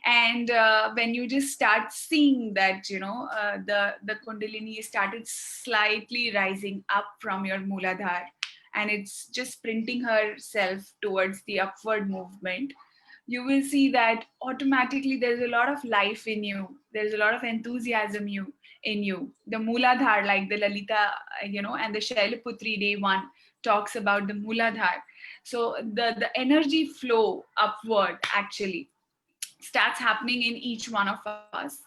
And when you just start seeing that, the Kundalini started slightly rising up from your Mooladhara, and it's just sprinting herself towards the upward movement, you will see that automatically there's a lot of life in you. There's a lot of enthusiasm in you. The Mooladhara, like the Lalita, and the Shailaputri day one talks about the Mooladhara. So the energy flow upward actually starts happening in each one of us,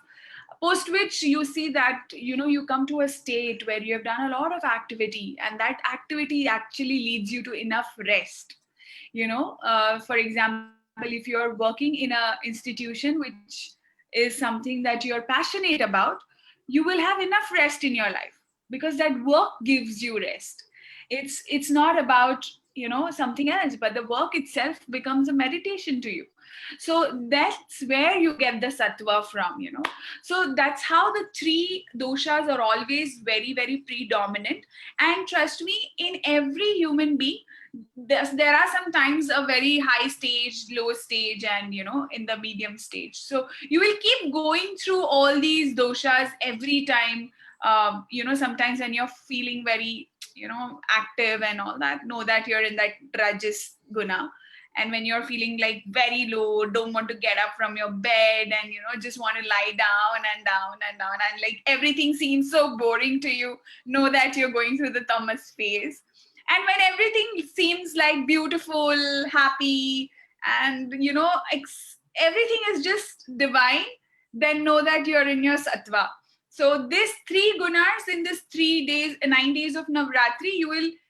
post which you see that you come to a state where you have done a lot of activity, and that activity actually leads you to enough rest. For example, if you're working in a institution which is something that you're passionate about, you will have enough rest in your life, because that work gives you rest. It's not about something else, but the work itself becomes a meditation to you. So that's where you get the sattva from. So that's how the three doshas are always very, very predominant. And trust me, in every human being, there are sometimes a very high stage, low stage, and in the medium stage. So you will keep going through all these doshas every time. Sometimes when you're feeling very active and all that, know that you're in that rajas guna. And when you're feeling like very low, don't want to get up from your bed, and just want to lie down and down and down, and like everything seems so boring to you, know that you're going through the tamas phase. And when everything seems like beautiful, happy, and everything is just divine, then know that you're in your sattva. So these three gunas in this 3 days, 9 days of Navratri,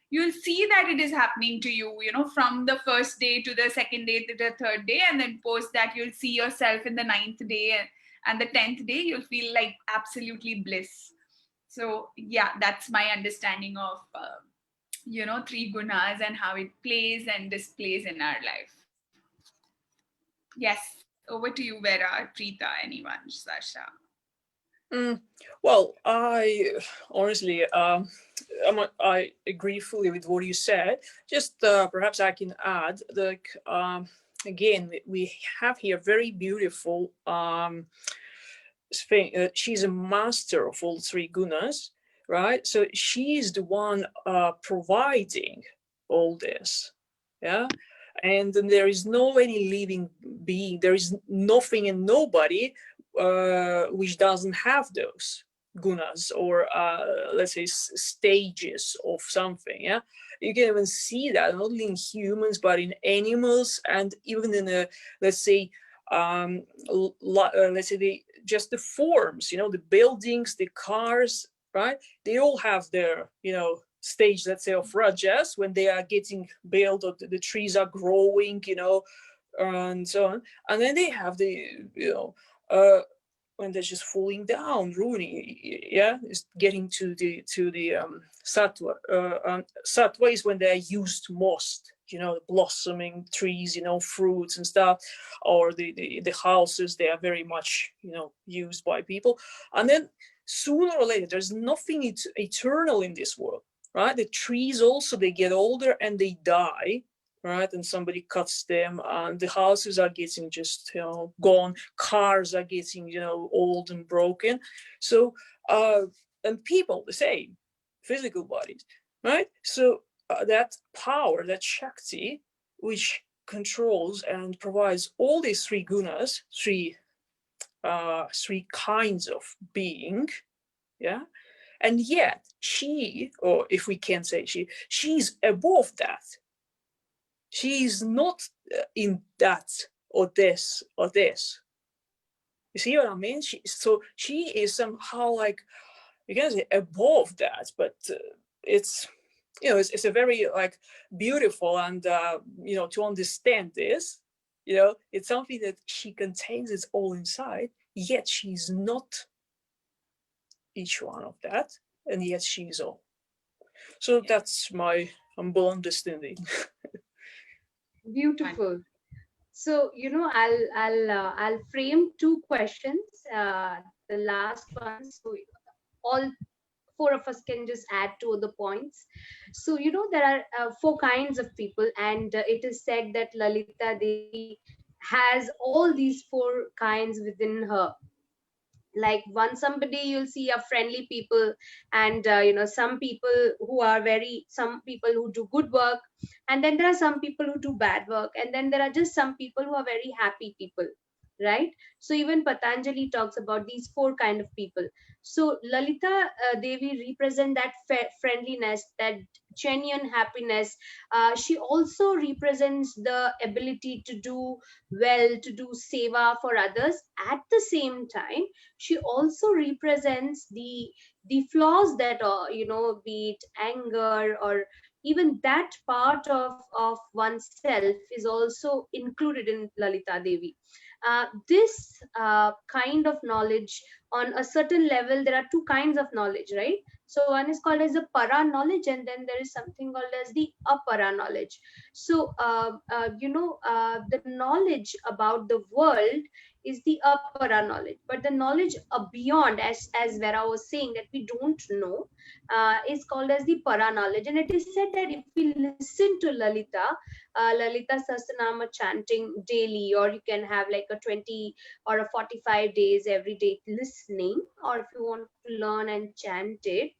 you'll see that it is happening to you, from the first day to the second day to the third day, and then post that you'll see yourself in the 9th day, and the 10th day you'll feel like absolutely bliss. So yeah, that's my understanding of three gunas and how it plays and displays in our life. Yes, over to you, Vera, Preeta, anyone, Sasha. Well, I honestly, I agree fully with what you said. Just perhaps I can add, like, again, we have here very beautiful she's a master of all three gunas, right? So she's the one providing all this, yeah. And then there is no any living being, there is nothing and nobody which doesn't have those gunas, or let's say stages of something. Yeah, you can even see that not only in humans but in animals, and even in a, let's say let's say just the forms, the buildings, the cars, right? They all have their stage, let's say, of rajas, when they are getting built, or the trees are growing, and so on. And then they have the when they're just falling down, ruining, yeah, it's getting to the sattva. Sattva is when they're used most, blossoming trees, fruits and stuff, or the houses, they are very much used by people. And then sooner or later, there's nothing eternal in this world, right? The trees also, they get older and they die, right? And somebody cuts them, and the houses are getting just gone, cars are getting old and broken. So and people the same, physical bodies, right? So that power, that shakti, which controls and provides all these three gunas, three kinds of being, yeah. And yet she, or if we can say she's above that. She is not in that or this or this. You see what I mean? She is somehow, like, you can say, above that, but it's it's a very, like, beautiful, and to understand this, it's something that she contains it all inside, yet she's not each one of that, and yet she's all. So that's my humble understanding. Beautiful. So I'll frame two questions. The last one, so all four of us can just add to the points. So there are four kinds of people, and it is said that Lalita Devi has all these four kinds within her. Like somebody you'll see are friendly people, and some people who are some people who do good work, and then there are some people who do bad work, and then there are just some people who are very happy people, right? So even Patanjali talks about these four kind of people. So Lalita Devi represent that friendliness, that genuine happiness. She also represents the ability to do well, to do seva for others. At the same time, she also represents the flaws that are, be it anger or even that part of oneself is also included in Lalita Devi. This kind of knowledge, on a certain level, there are two kinds of knowledge, right? So one is called as the para knowledge, and then there is something called as the apara knowledge. So the knowledge about the world is the apara knowledge, but the knowledge beyond, as Vera was saying, that we don't know, is called as the para knowledge. And it is said that if we listen to Lalita Sahasranama chanting daily, or you can have like a 20 or a 45 days every day listening, or if you want to learn and chant it,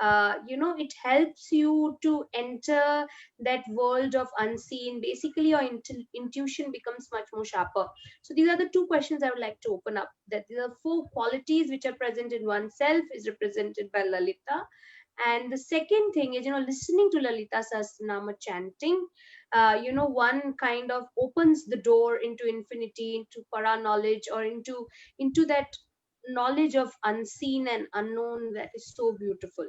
it helps you to enter that world of unseen. Basically, your intuition becomes much more sharper. So these are the two questions I would like to open up. That the four qualities which are present in oneself is represented by Lalita. And the second thing is, listening to Lalita Sahasranama chanting, one kind of opens the door into infinity, into para knowledge, or into that knowledge of unseen and unknown that is so beautiful.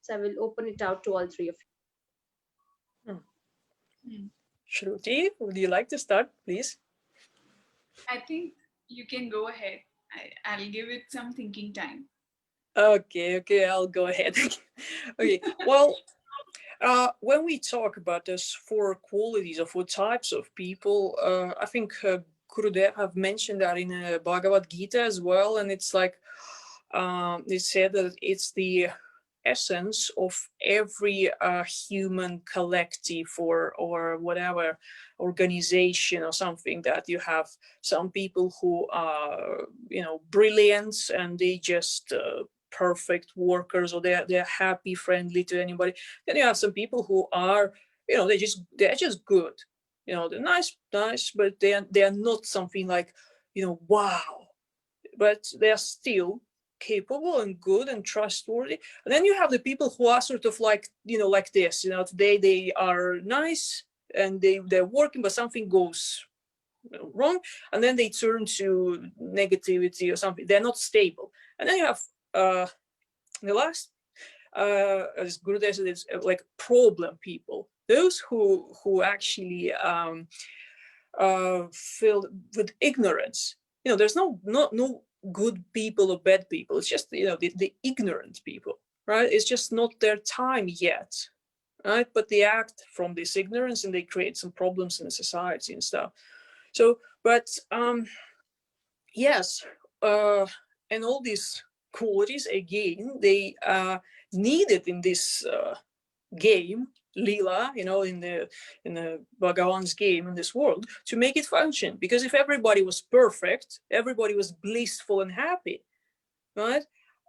So I will open it out to all three of you. Shruti, would you like to start, please? I think you can go ahead. I'll give it some thinking time. Okay, I'll go ahead. Okay, well, when we talk about those four qualities or four types of people, I think Gurudev have mentioned that in Bhagavad Gita as well, and it's like they said that it's the essence of every human collective or whatever organization or something, that you have some people who are brilliant and they just perfect workers, or they're happy, friendly to anybody. Then you have some people who are they're just good, they're nice, but they are not something like wow, but they're still capable and good and trustworthy. And then you have the people who are sort of like like this, today they are nice and they're working, but something goes wrong, and then they turn to negativity or something. They're not stable. And then you have the last, as Gurudev said, it's like problem people, those who actually filled with ignorance. There's no good people or bad people. It's just the ignorant people, right? It's just not their time yet, right? But they act from this ignorance and they create some problems in the society and stuff. So, but yes, and all these qualities, again, they needed in this game, Lila, in the Bhagavan's game in this world, to make it function. Because if everybody was perfect, everybody was blissful and happy, right?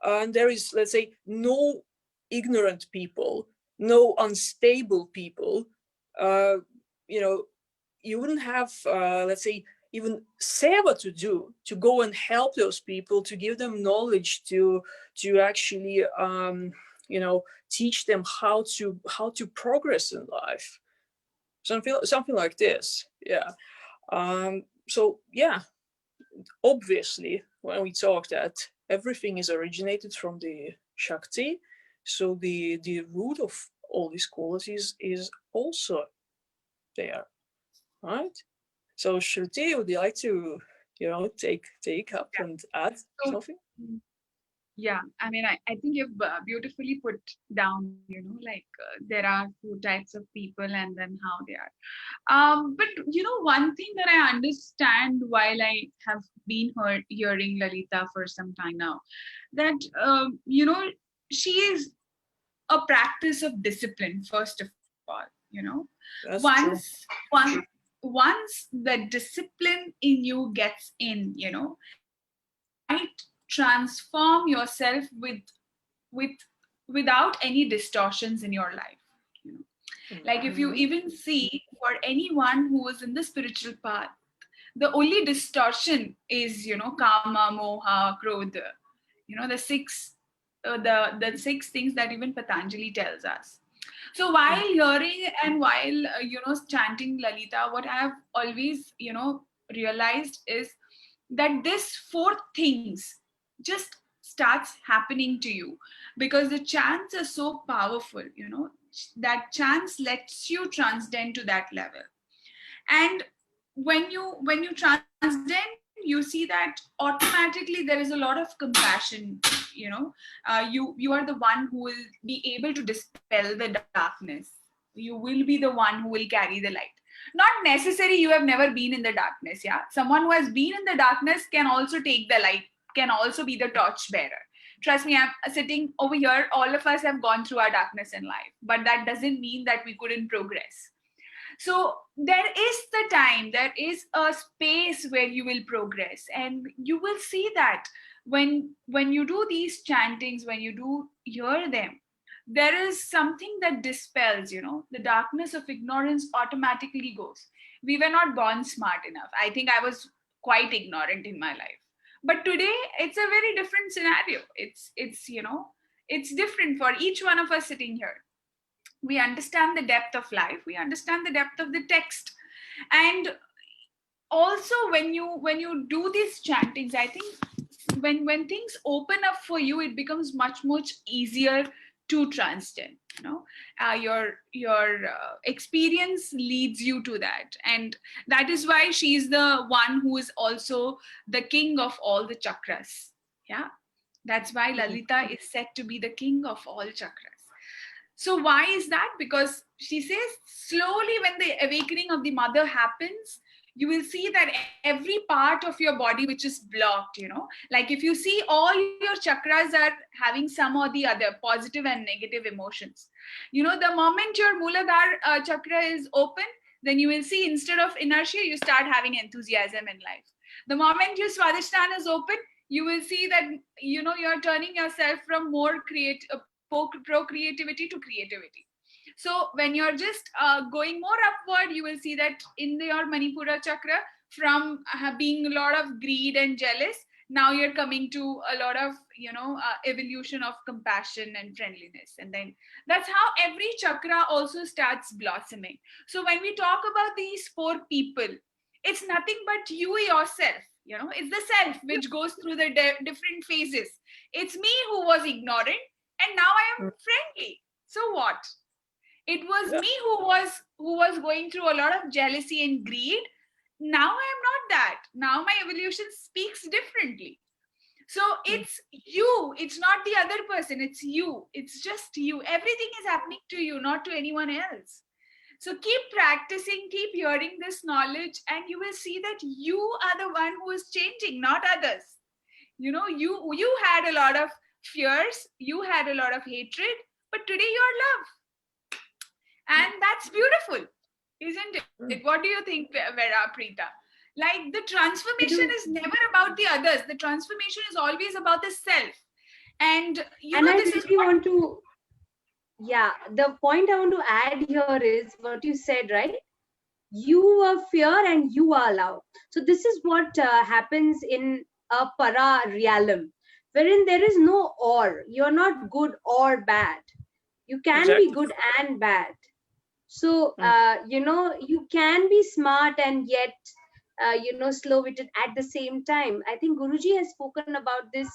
And there is, let's say, no ignorant people, no unstable people, you wouldn't have, let's say, even seva to do, to go and help those people, to give them knowledge, to actually teach them how to progress in life, something like this. Yeah. So yeah, obviously when we talk that everything is originated from the Shakti, so the root of all these qualities is also there, right? So Shruti, would you like to take up and add something? Yeah, I mean, I think you've beautifully put down, there are two types of people and then how they are. But, one thing that I understand while I have been hearing Lalita for some time now, that, she is a practice of discipline, first of all, That's once the discipline in you gets in, might transform yourself with without any distortions in your life. Like if you even see, for anyone who is in the spiritual path, the only distortion is, kama, moha, krodha, the six things that even Patanjali tells us. So while hearing and while chanting Lalita, what I've always realized is that this four things just starts happening to you, because the chants are so powerful, that chants lets you transcend to that level. And when you transcend, you see that automatically there is a lot of compassion. You are the one who will be able to dispel the darkness. You will be the one who will carry the light. Not necessary you have never been in the darkness. Yeah, someone who has been in the darkness can also take the light, can also be the torch bearer. Trust me, I'm sitting over here, all of us have gone through our darkness in life, but that doesn't mean that we couldn't progress. So there is the time, there is a space where you will progress, and you will see that when you do these chantings, when you do hear them, there is something that dispels, the darkness of ignorance automatically goes. We were not born smart enough. I think I was quite ignorant in my life. But today it's a very different scenario. It's different for each one of us sitting here. We understand the depth of life, we understand the depth of the text. And also when you do these chantings, I think when things open up for you, it becomes much easier to transcend. Your experience leads you to that, and that is why she is the one who is also the king of all the chakras. Yeah, that's why Lalita is said to be the king of all chakras. So why is that? Because she says slowly when the awakening of the mother happens, you will see that every part of your body which is blocked, like if you see all your chakras are having some or the other positive and negative emotions. The moment your Mooladhara chakra is open, then you will see instead of inertia, you start having enthusiasm in life. The moment your Swadhisthana is open, you will see that, you're turning yourself from more pro-creativity to creativity. So when you're just going more upward, you will see that in your Manipura chakra, from being a lot of greed and jealous, now you're coming to a lot of evolution of compassion and friendliness. And then that's how every chakra also starts blossoming. So when we talk about these four people, it's nothing but you yourself. It's the self which goes through the different phases. It's me who was ignorant, and now I am friendly. So what? It was me who was going through a lot of jealousy and greed. Now I am not that. Now my evolution speaks differently. So it's you. It's not the other person. It's you. It's just you. Everything is happening to you, not to anyone else. So keep practicing, keep hearing this knowledge, and you will see that you are the one who is changing, not others. You had a lot of fears, you had a lot of hatred, but today you're love. And that's beautiful, isn't it? What do you think, Vera, Preeta? Like, the transformation is never about the others. The transformation is always about the self. And I really want to, the point I want to add here is what you said, right? You are fear and you are love. So this is what happens in a para realm, wherein there is no or. You're not good or bad. You can be good and bad. So, you can be smart and yet, slow-witted at the same time. I think Guruji has spoken about this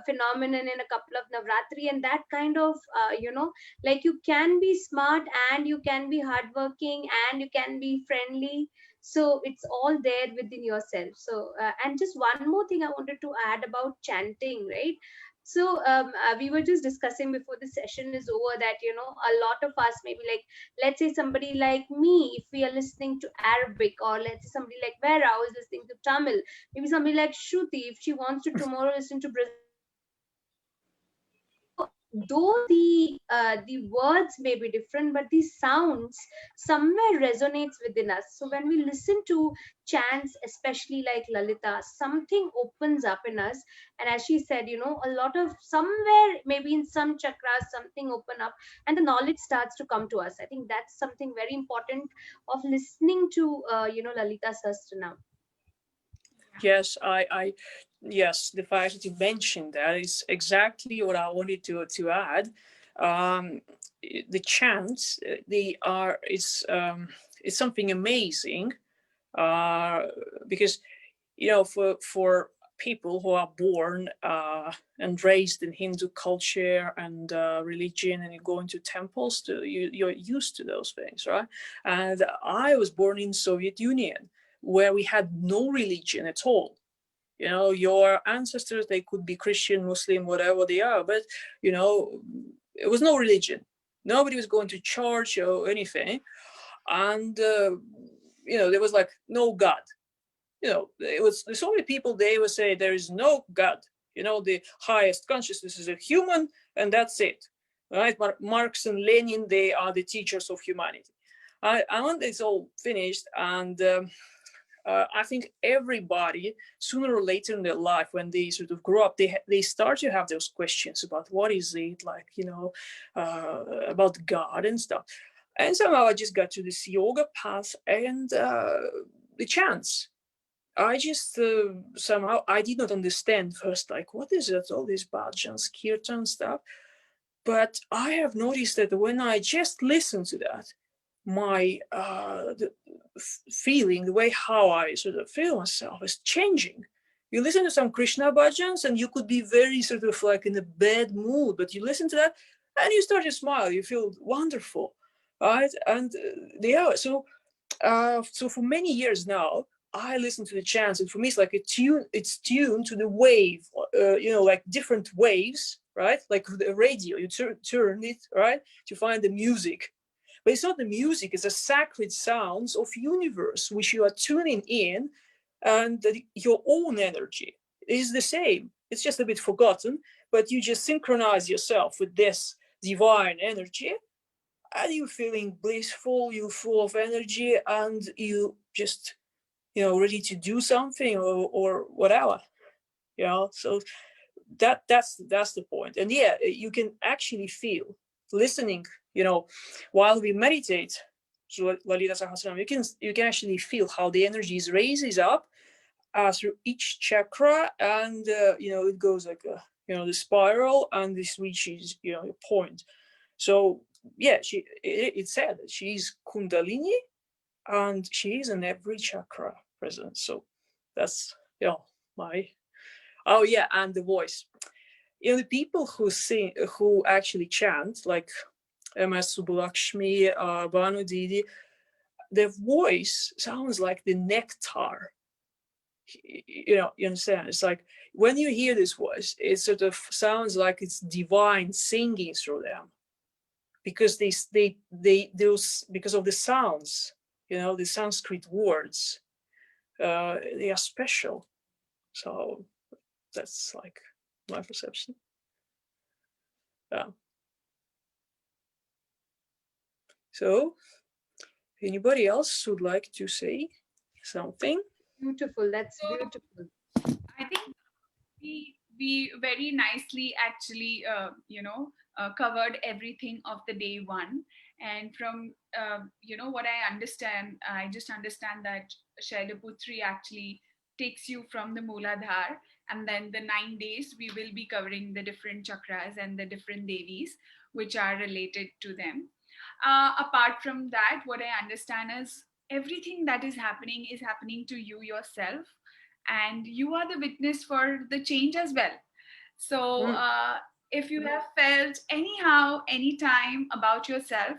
phenomenon in a couple of Navratri, and that kind of, like you can be smart and you can be hardworking and you can be friendly. So it's all there within yourself. So, and just one more thing I wanted to add about chanting, right? So we were just discussing before the session is over that, a lot of us, maybe like, let's say somebody like me, if we are listening to Arabic, or let's say somebody like Vera who is listening to Tamil, maybe somebody like Shruti, if she wants to tomorrow listen to Brazil. though the words may be different, but the sounds somewhere resonates within us. So when we listen to chants, especially like Lalita, something opens up in us. And as she said, a lot of somewhere, maybe in some chakras, something open up and the knowledge starts to come to us. I think that's something very important of listening to Lalita Sahasranam. Yes, yes, the fact that you mentioned that is exactly what I wanted to add. Um, the chants, they are, it's something amazing, because for people who are born and raised in Hindu culture and religion, and you go into temples, you're used to those things, right? And I was born in Soviet Union, where we had no religion at all. Your ancestors, they could be Christian, Muslim, whatever they are, but it was no religion. Nobody was going to church or anything, and there was like no God. It was, there's so many people, they would say there is no God. The highest consciousness is a human, and that's it, right? Marx and Lenin, they are the teachers of humanity. And it's all finished, and I think everybody, sooner or later in their life, when they sort of grow up, they start to have those questions about what is it like, about God and stuff. And somehow I just got to this yoga path and the chants. I just somehow I did not understand first, like, what is it, all these bhajans, kirtan stuff. But I have noticed that when I just listen to that, my feeling, the way how I sort of feel myself is changing. You listen to some Krishna bhajans and you could be very sort of like in a bad mood, but you listen to that and you start to smile. You feel wonderful, right? And so for many years now, I listen to the chants, and for me, it's like a tune. It's tuned to the wave, like different waves, right? Like the radio, you turn it, right, to find the music. But it's not the music; it's the sacred sounds of universe which you are tuning in, and your own energy is the same. It's just a bit forgotten, but you just synchronize yourself with this divine energy, and you're feeling blissful. You're full of energy, and you just ready to do something or whatever. So that's the point. And yeah, you can actually feel listening, while we meditate through Lalita Sahasranam, you can actually feel how the energy raises up through each chakra, and it goes like the spiral, and this reaches a point. So yeah, it said that she's Kundalini, and she is in every chakra present. So that's my and the voice. The people who sing, who actually chant, like MS Subulakshmi, Banu Didi, their voice sounds like the nectar. You understand? It's like when you hear this voice, it sort of sounds like it's divine singing through them, because those because of the sounds, the Sanskrit words, they are special. So that's like my perception. Yeah. So anybody else would like to say something? Beautiful. That's beautiful. I think we very nicely actually covered everything of the day one. And from what I just understand that Shailaputri actually takes you from the Mooladhar, and then the 9 days we will be covering the different chakras and the different devis which are related to them. Apart from that, what I understand is everything that is happening to you yourself, and you are the witness for the change as well. So if you have felt anyhow anytime about yourself,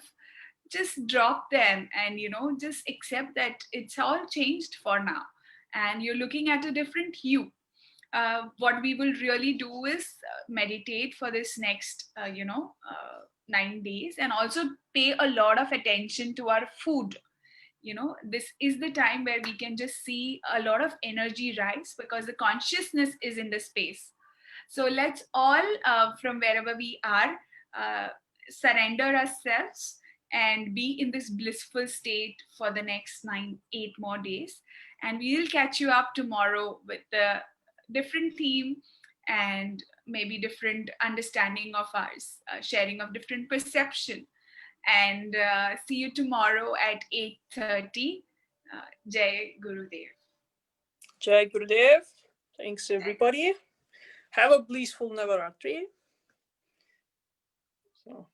just drop them and just accept that it's all changed for now, and you're looking at a different you. What we will really do is meditate for this next 9 days, and also pay a lot of attention to our food. This is the time where we can just see a lot of energy rise, because the consciousness is in the space. So let's all from wherever we are, surrender ourselves and be in this blissful state for the next 8 more days. And we will catch you up tomorrow with a different theme and maybe different understanding of ours, sharing of different perception. And see you tomorrow at 8:30. Jai Gurudev. Jai Gurudev. Thanks, everybody. Have a blissful Navratri. So,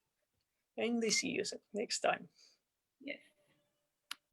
and see you next time. Yes.